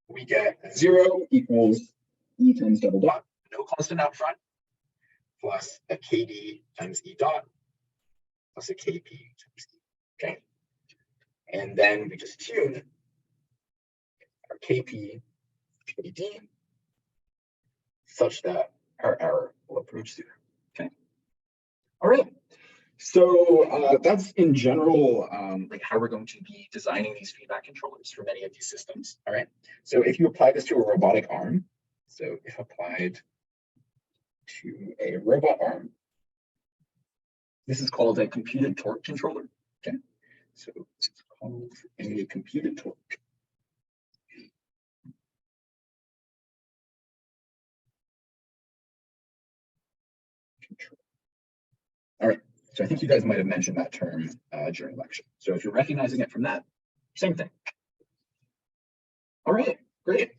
we get 0 equals E times double dot, no constant out front, plus a KD times E dot plus a KP times E. Okay. And then we just tune our KP KD such that our error will approach 0. Okay. All right. So that's in general like how we're going to be designing these feedback controllers for many of these systems. All right. So if you apply this to a robotic arm, so if applied to a robot arm, this is called a computed torque controller. Okay. So it's called a computed torque. Control. All right. So I think you guys might have mentioned that term during lecture. So if you're recognizing it from that, same thing. All right, great.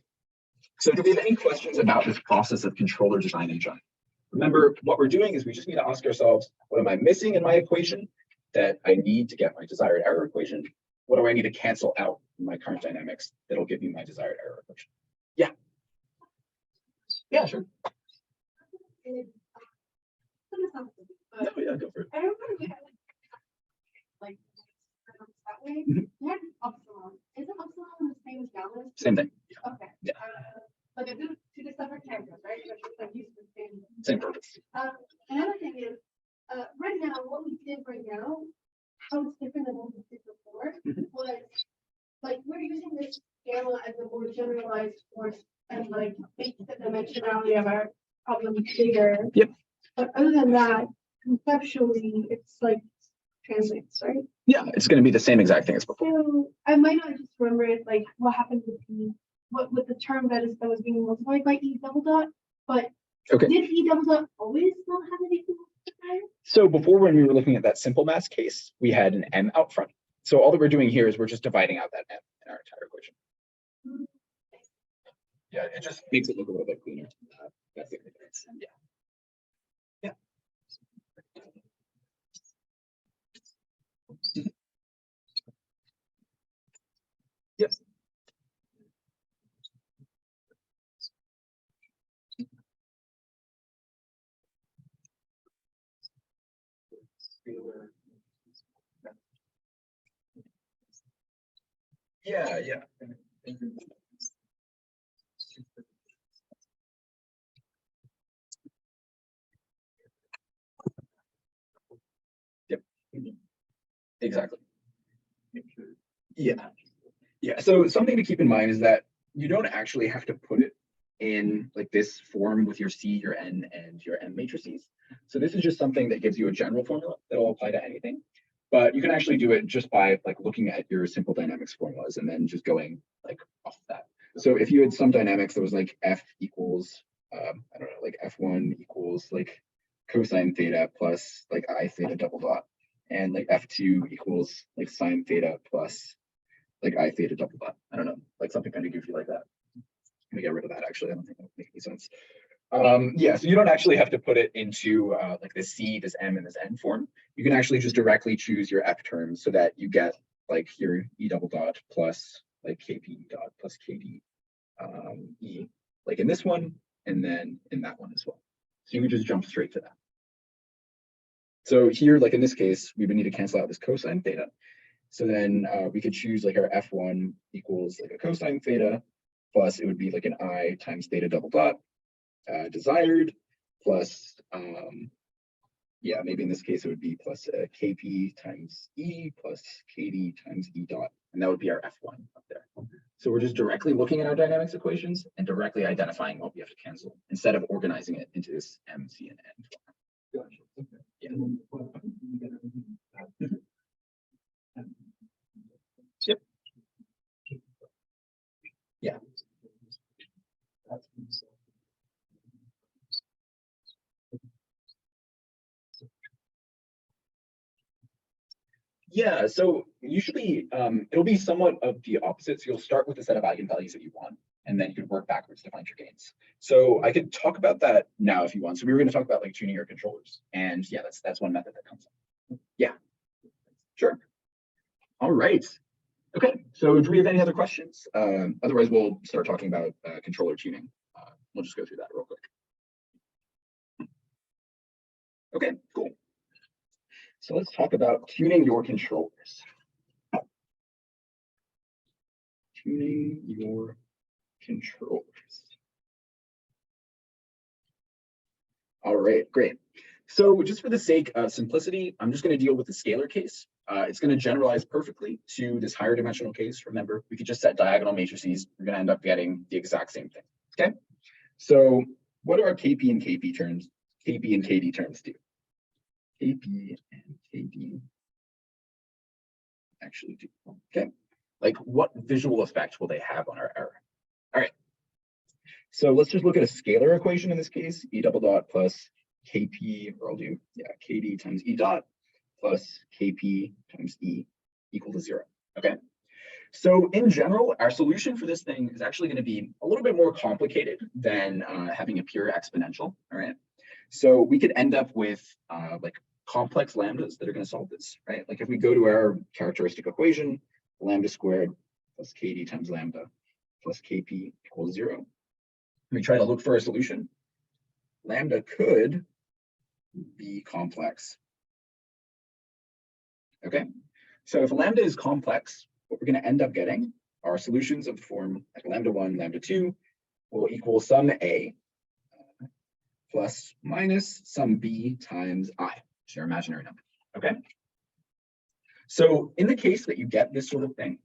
So do we have any questions about this process of controller design in general? Remember, what we're doing is we just need to ask ourselves, what am I missing in my equation that I need to get my desired error equation? What do I need to cancel out in my current dynamics that'll give me my desired error equation? Yeah. Yeah, sure. No, yeah, go for it. I remember we had like that way. Mhm. We had upsilon. Isn't upsilon the same as gamma? Same thing. Okay. Yeah. Like I do two separate cameras, right? But it's like used the same. Same purpose. Another thing is, right now, what we did right now, how it's different than what we did before Mhm. was, like, we're using this gamma as a more generalized force and like make the dimensionality of our problem bigger. Yep. But other than that, conceptually, it's like translates, right? Yeah, it's going to be the same exact thing as before. So I might not just remember it like what happened with the term that was being multiplied by E double dot, but Okay. did E double dot always not have an equal multiplier? So before, when we were looking at that simple mass case, we had an M out front. So all that we're doing here is we're just dividing out that M in our entire equation. Yeah, it just makes it look a little bit cleaner. That's the difference. Yeah. Yeah. Yep. Yeah, yeah. Yep. Exactly. Yeah. Yeah. So something to keep in mind is that you don't actually have to put it in like this form with your C, your N, and your M matrices. So this is just something that gives you a general formula that will apply to anything. But you can actually do it just by like looking at your simple dynamics formulas and then just going like off that. So if you had some dynamics that was like F equals, I don't know, like F1 equals like cosine theta plus like I theta double dot, and like F2 equals like sine theta plus like I theta double dot. I don't know, like something kind of goofy like that. Let me get rid of that. Actually, I don't think that would make any sense. Yeah, so you don't actually have to put it into like this C, this M, and this N form. You can actually just directly choose your F terms so that you get like your E double dot plus like KP dot plus KD E, like in this one, and then in that one as well. So you can just jump straight to that. So here, like in this case, we would need to cancel out this cosine theta. So then we could choose like our F1 equals like a cosine theta, plus it would be like an I times theta double dot desired, plus yeah, maybe in this case it would be plus KP times E plus KD times E dot, and that would be our F1 up there. So we're just directly looking at our dynamics equations and directly identifying what we have to cancel instead of organizing it into this M, C, and N. Gotcha. Okay. Yeah. Yep. Yeah. Yeah, so usually it'll be somewhat of the opposite. So you'll start with a set of eigenvalues that you want, and then you could work backwards to find your gains. So I could talk about that now if you want. So we were going to talk about like tuning your controllers, and yeah, that's one method that comes up. Yeah, sure. All right. Okay, so do we have any other questions? Otherwise, we'll start talking about controller tuning. We'll just go through that real quick. Okay, cool. So let's talk about tuning your controllers. Tuning your controllers. All right, great. So just for the sake of simplicity, I'm just going to deal with the scalar case. It's going to generalize perfectly to this higher dimensional case. Remember, we could just set diagonal matrices. We're going to end up getting the exact same thing. Okay. So what do our KP and KD terms do? KP and KD actually do. Okay. Like what visual effect will they have on our error? All right. So let's just look at a scalar equation in this case, E double dot plus KP, or I'll do, KD times E dot plus KP times E equal to 0. Okay. So in general, our solution for this thing is actually going to be a little bit more complicated than having a pure exponential. All right. So we could end up with like complex lambdas that are going to solve this, right? Like if we go to our characteristic equation, lambda squared plus KD times lambda plus KP equals 0. We try to look for a solution. Lambda could be complex. Okay, so if lambda is complex, what we're going to end up getting are solutions of the form like lambda 1, lambda 2 will equal sum A plus minus sum B times I, which is our imaginary number. Okay, so in the case that you get this sort of thing,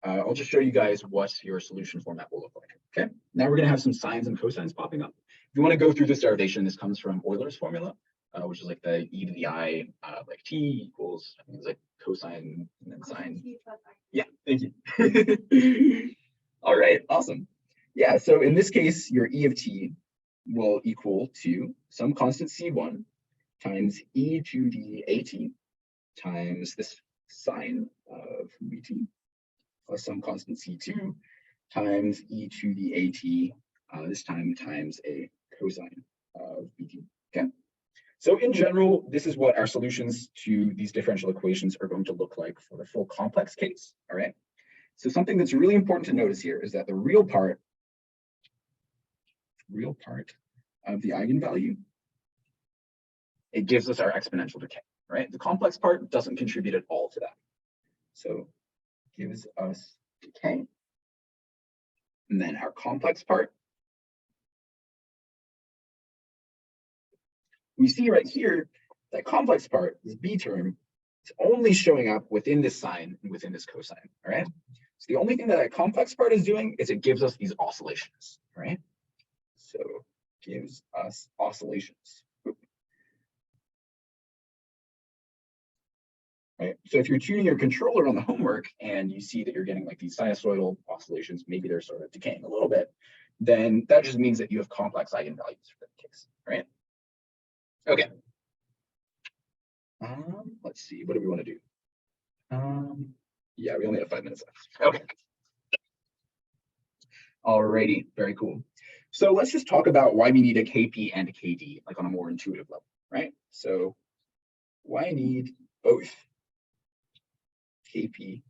I'll just show you guys what your solution format will look like. Okay, now we're going to have some sines and cosines popping up. If you want to go through this derivation, this comes from Euler's formula, which is like the e to the I, like t equals, I think it's like cosine and then sine. Yeah, thank you. All right, awesome. Yeah, so in this case, your e of t will equal to some constant c1 times e to the at times this sine of bt plus some constant c2 times e to the at, this time times a cosine of bt. Okay. So in general, this is what our solutions to these differential equations are going to look like for the full complex case. All right. So something that's really important to notice here is that the real part of the eigenvalue, it gives us our exponential decay, right? The complex part doesn't contribute at all to that. So gives us decay. And then our complex part, we see right here, that complex part, this B term, it's only showing up within this sine and within this cosine, all right? So the only thing that complex part is doing is it gives us these oscillations, all right? So gives us oscillations. Right. So if you're tuning your controller on the homework and you see that you're getting like these sinusoidal oscillations, maybe they're sort of decaying a little bit, then that just means that you have complex eigenvalues for that case, right? Okay. Let's see, what do we want to do? Yeah, we only have 5 minutes left. Okay. Alrighty, very cool. So let's just talk about why we need a KP and a KD, like on a more intuitive level, right? So why I need both KP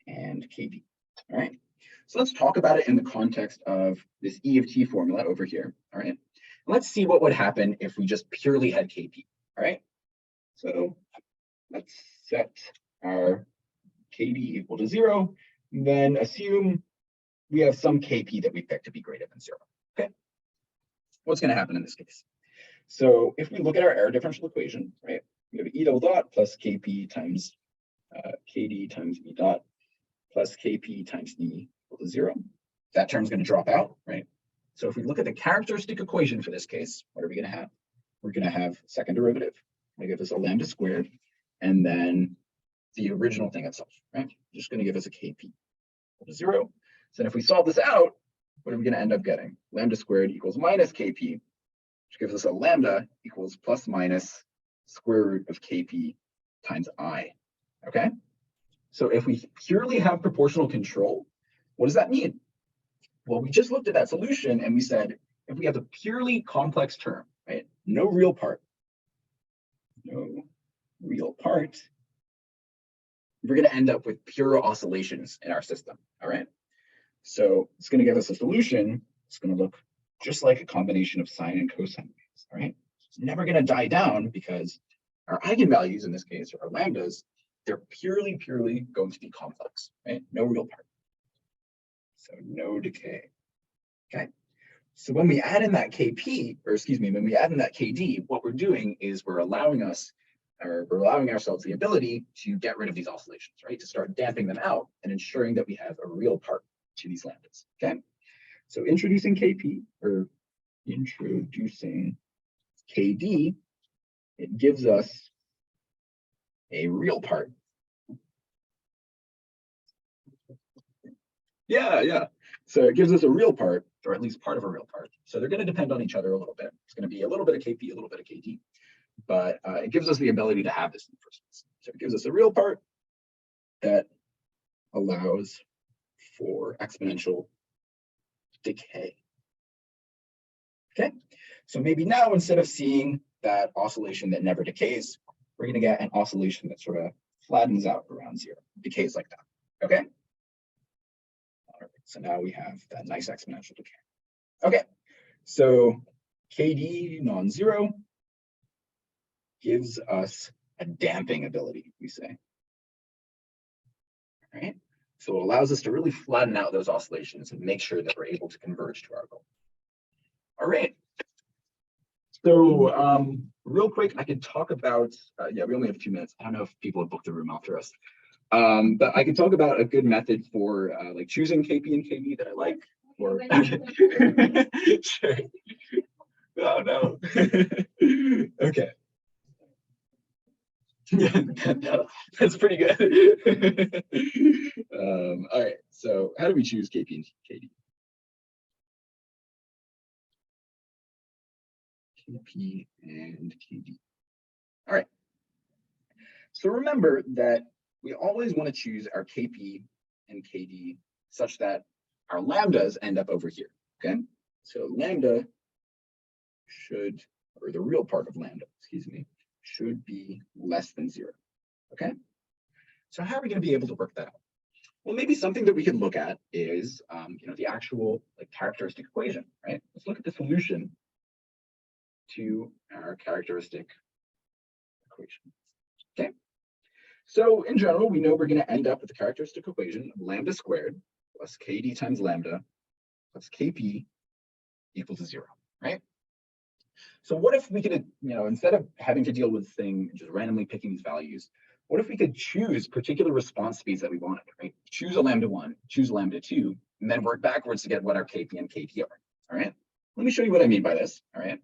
and KD, all right? So let's talk about it in the context of this E of t formula over here, all right? Let's see what would happen if we just purely had KP, all right? So let's set our KD equal to 0, then assume we have some KP that we pick to be greater than 0, okay? What's going to happen in this case? So if we look at our error differential equation, right, we have E double dot plus KP times KD times E dot plus KP times E equal to 0. That term's going to drop out, right? So if we look at the characteristic equation for this case, what are we going to have? We're going to have second derivative. We give us a lambda squared, and then the original thing itself, right? Just going to give us a KP equal to 0. So if we solve this out, what are we going to end up getting? Lambda squared equals minus KP, which gives us a lambda equals plus minus square root of KP times I. Okay, so if we purely have proportional control, what does that mean? Well, we just looked at that solution and we said, if we have a purely complex term, right, no real part, we're going to end up with pure oscillations in our system, all right? So it's going to give us a solution. It's going to look just like a combination of sine and cosine waves, all right? It's never going to die down because our eigenvalues in this case, or our lambdas, they're purely going to be complex, right? No real part. So no decay. Okay. So when we add in that Kp, or excuse me, when we add in that Kd, what we're doing is we're allowing ourselves the ability to get rid of these oscillations, right? To start damping them out and ensuring that we have a real part to these lambdas. Okay. So introducing Kp, or introducing Kd, it gives us a real part. Yeah. So it gives us a real part, or at least part of a real part. So they're going to depend on each other a little bit. It's going to be a little bit of Kp, a little bit of Kd, but it gives us the ability to have this in the first place. So it gives us a real part that allows for exponential decay. Okay, so maybe now instead of seeing that oscillation that never decays, we're going to get an oscillation that sort of flattens out around zero, decays like that. Okay. All right, so now we have that nice exponential decay. Okay, so Kd non-zero gives us a damping ability, we say. All right, so it allows us to really flatten out those oscillations and make sure that we're able to converge to our goal. All right. So real quick, I could talk about, yeah, we only have 2 minutes. I don't know if people have booked the room after us. But I could talk about a good method for like choosing Kp and Kd that I like. Or sure. Oh no. Okay. Yeah, no, that's pretty good. All right. So how do we choose Kp and Kd? Kp and Kd. All right. So remember that we always want to choose our Kp and Kd such that our lambdas end up over here. Okay. So lambda should, or the real part of lambda, excuse me, should be less than 0. Okay. So how are we going to be able to work that out? Well, maybe something that we could look at is, the actual like characteristic equation, right? Let's look at the solution to our characteristic equation. Okay. So in general, we know we're going to end up with the characteristic equation of lambda squared plus Kd times lambda plus Kp equal to 0, right? So what if we could, instead of having to deal with this thing, just randomly picking these values, what if we could choose particular response speeds that we wanted, right? Choose a lambda 1, choose a lambda 2, and then work backwards to get what our Kp and Kd are, all right? Let me show you what I mean by this, all right?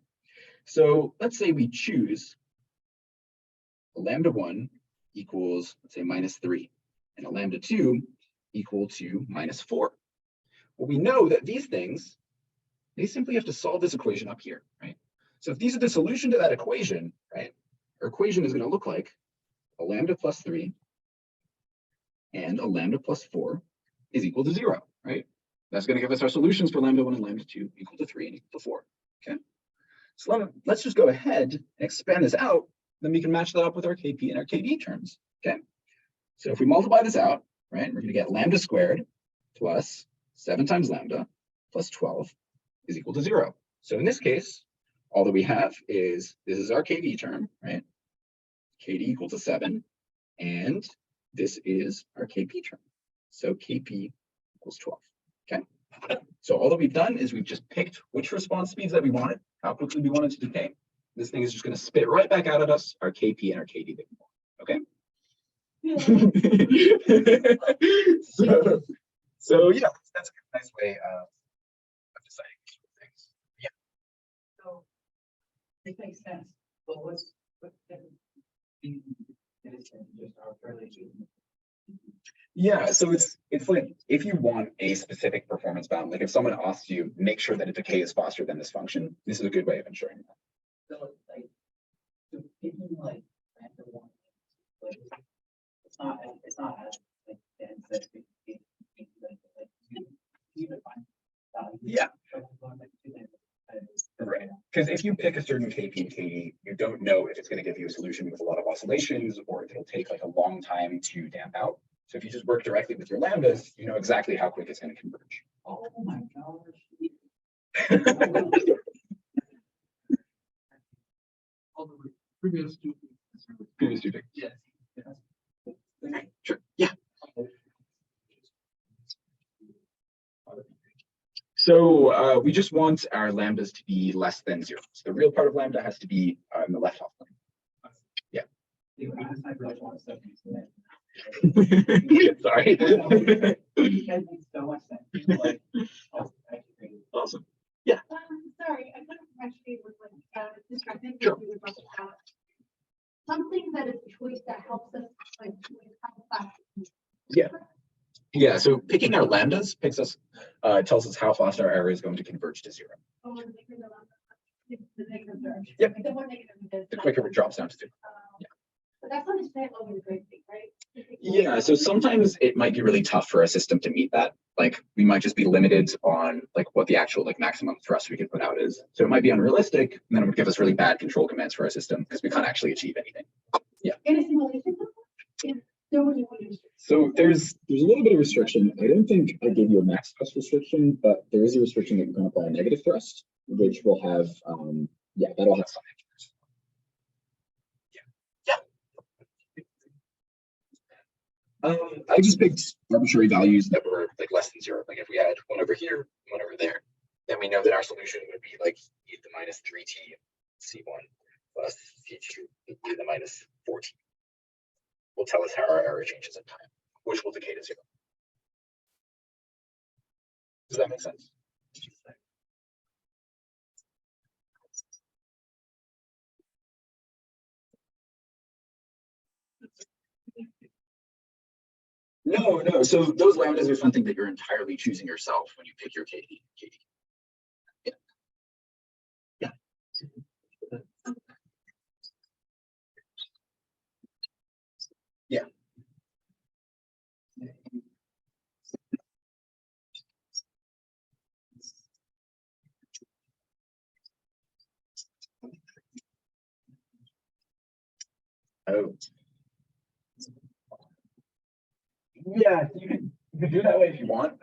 So let's say we choose a lambda 1 equals, let's say, -3, and a lambda 2 equal to -4. Well, we know that these things, they simply have to solve this equation up here, right? So if these are the solution to that equation, right, our equation is going to look like a lambda plus 3 and a lambda plus 4 is equal to 0, right? That's going to give us our solutions for lambda 1 and lambda 2 equal to 3 and equal to 4, okay? So let's just go ahead and expand this out. Then we can match that up with our Kp and our Kd terms, okay? So if we multiply this out, right, we're going to get lambda squared plus 7 times lambda plus 12 is equal to 0. So in this case, all that we have is, this is our Kd term, right? Kd equal to 7, and this is our Kp term. So Kp equals 12, okay? So all that we've done is we've just picked which response speeds that we wanted, how quickly we wanted to decay. This thing is just going to spit right back out at us our Kp and our Kd that we want, okay? So yeah, that's a nice way of deciding these sort of things. Yeah. So it makes sense, but what's just arbitrarily choosing? Yeah, so it's like if you want a specific performance bound, like if someone asks you, make sure that a decay is faster than this function, this is a good way of ensuring that. So like, so picking like random one, like it's not as like dense as you define value. Yeah. But going back to that, Right. Because if you pick a certain Kp and Kd, you don't know if it's going to give you a solution with a lot of oscillations or if it'll take like a long time to damp out. So if you just work directly with your lambdas, you know exactly how quick it's going to converge. Oh my gosh. Previous two. Previous two things. Yes. Okay, sure, yeah. So we just want our lambdas to be less than 0. So the real part of lambda has to be in the left half plane. I really want to say that. Sorry. That makes so much sense. Like, oh, I agree. Awesome. Sorry, I couldn't actually was like, distracted. Sure. We were talking about something that is a choice that helps us like with how fast. Yeah, so picking our lambdas picks us, tells us how fast our error is going to converge to 0. Oh, the bigger the lambda, the negative direction. Yep. The more negative it is. The quicker it drops down to 0. But that's not understand over the great thing, right? Yeah, so sometimes it might be really tough for a system to meet that. Like we might just be limited on like what the actual like maximum thrust we can put out is. So it might be unrealistic, and then it would give us really bad control commands for our system because we can't actually achieve anything. In a simulation, there would be one restriction. So there's a little bit of restriction. I don't think I gave you a max thrust restriction, but there is a restriction that you can apply a negative thrust, which will have that'll have some. I just picked arbitrary values that were like less than 0. Like if we had one over here, one over there, then we know that our solution would be like e to the minus 3t c1 plus c2 e to the minus 4t. Will tell us how our error changes in time, which will decay to 0. Does that make sense? No. So those lambdas are something that you're entirely choosing yourself when you pick your KD. Yeah. Yeah. Oh. Yeah, you can do that way if you want.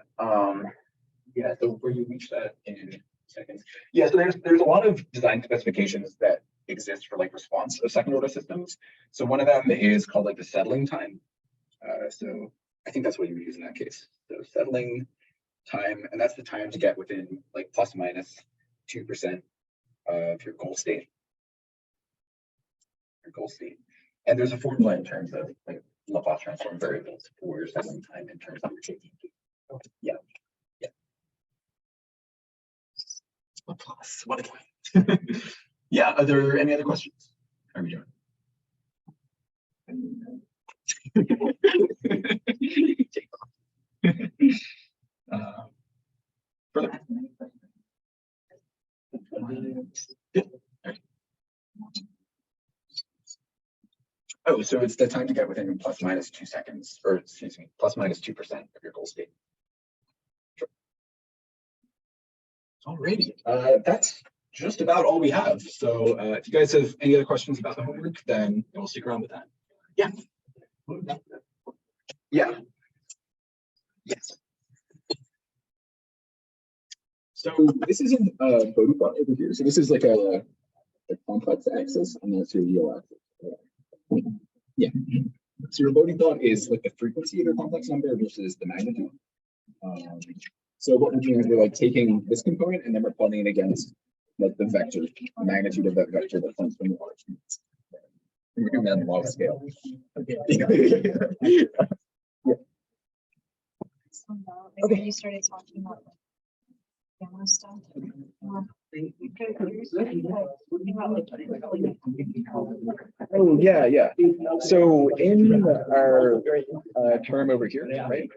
Yeah, so where you reach that in seconds. Yeah, so there's a lot of design specifications that exist for like response of second order systems. So one of them is called like the settling time. So I think that's what you would use in that case. So settling time, and that's the time to get within like plus minus 2% of your goal state. And there's a formula in terms of like Laplace transform variables for settling time in terms of your KD. Yeah. Laplace, what a guy. Yeah, are there any other questions? How are we doing? Further? Yeah. Oh, so it's the time to get within plus minus 2 seconds, or excuse me, plus minus 2% of your goal state. Sure. Alrighty, that's just about all we have. So if you guys have any other questions about the homework, then we'll stick around with that. Yeah. Yeah. Yes. So this isn't a Bode plot over here. So this is like a complex axis, and that's your real axis. Yeah. So your Bode plot is like the frequency of your complex number versus the magnitude. So what we're doing is we're like taking this component and then we're plotting it against like the vector, the magnitude of that vector that comes from the large. And we're doing that on the log scale. Okay. Okay. You started talking about camera stuff. Oh, yeah. So in our term over here, right?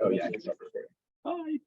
Oh, yeah, I can start recording. Hi.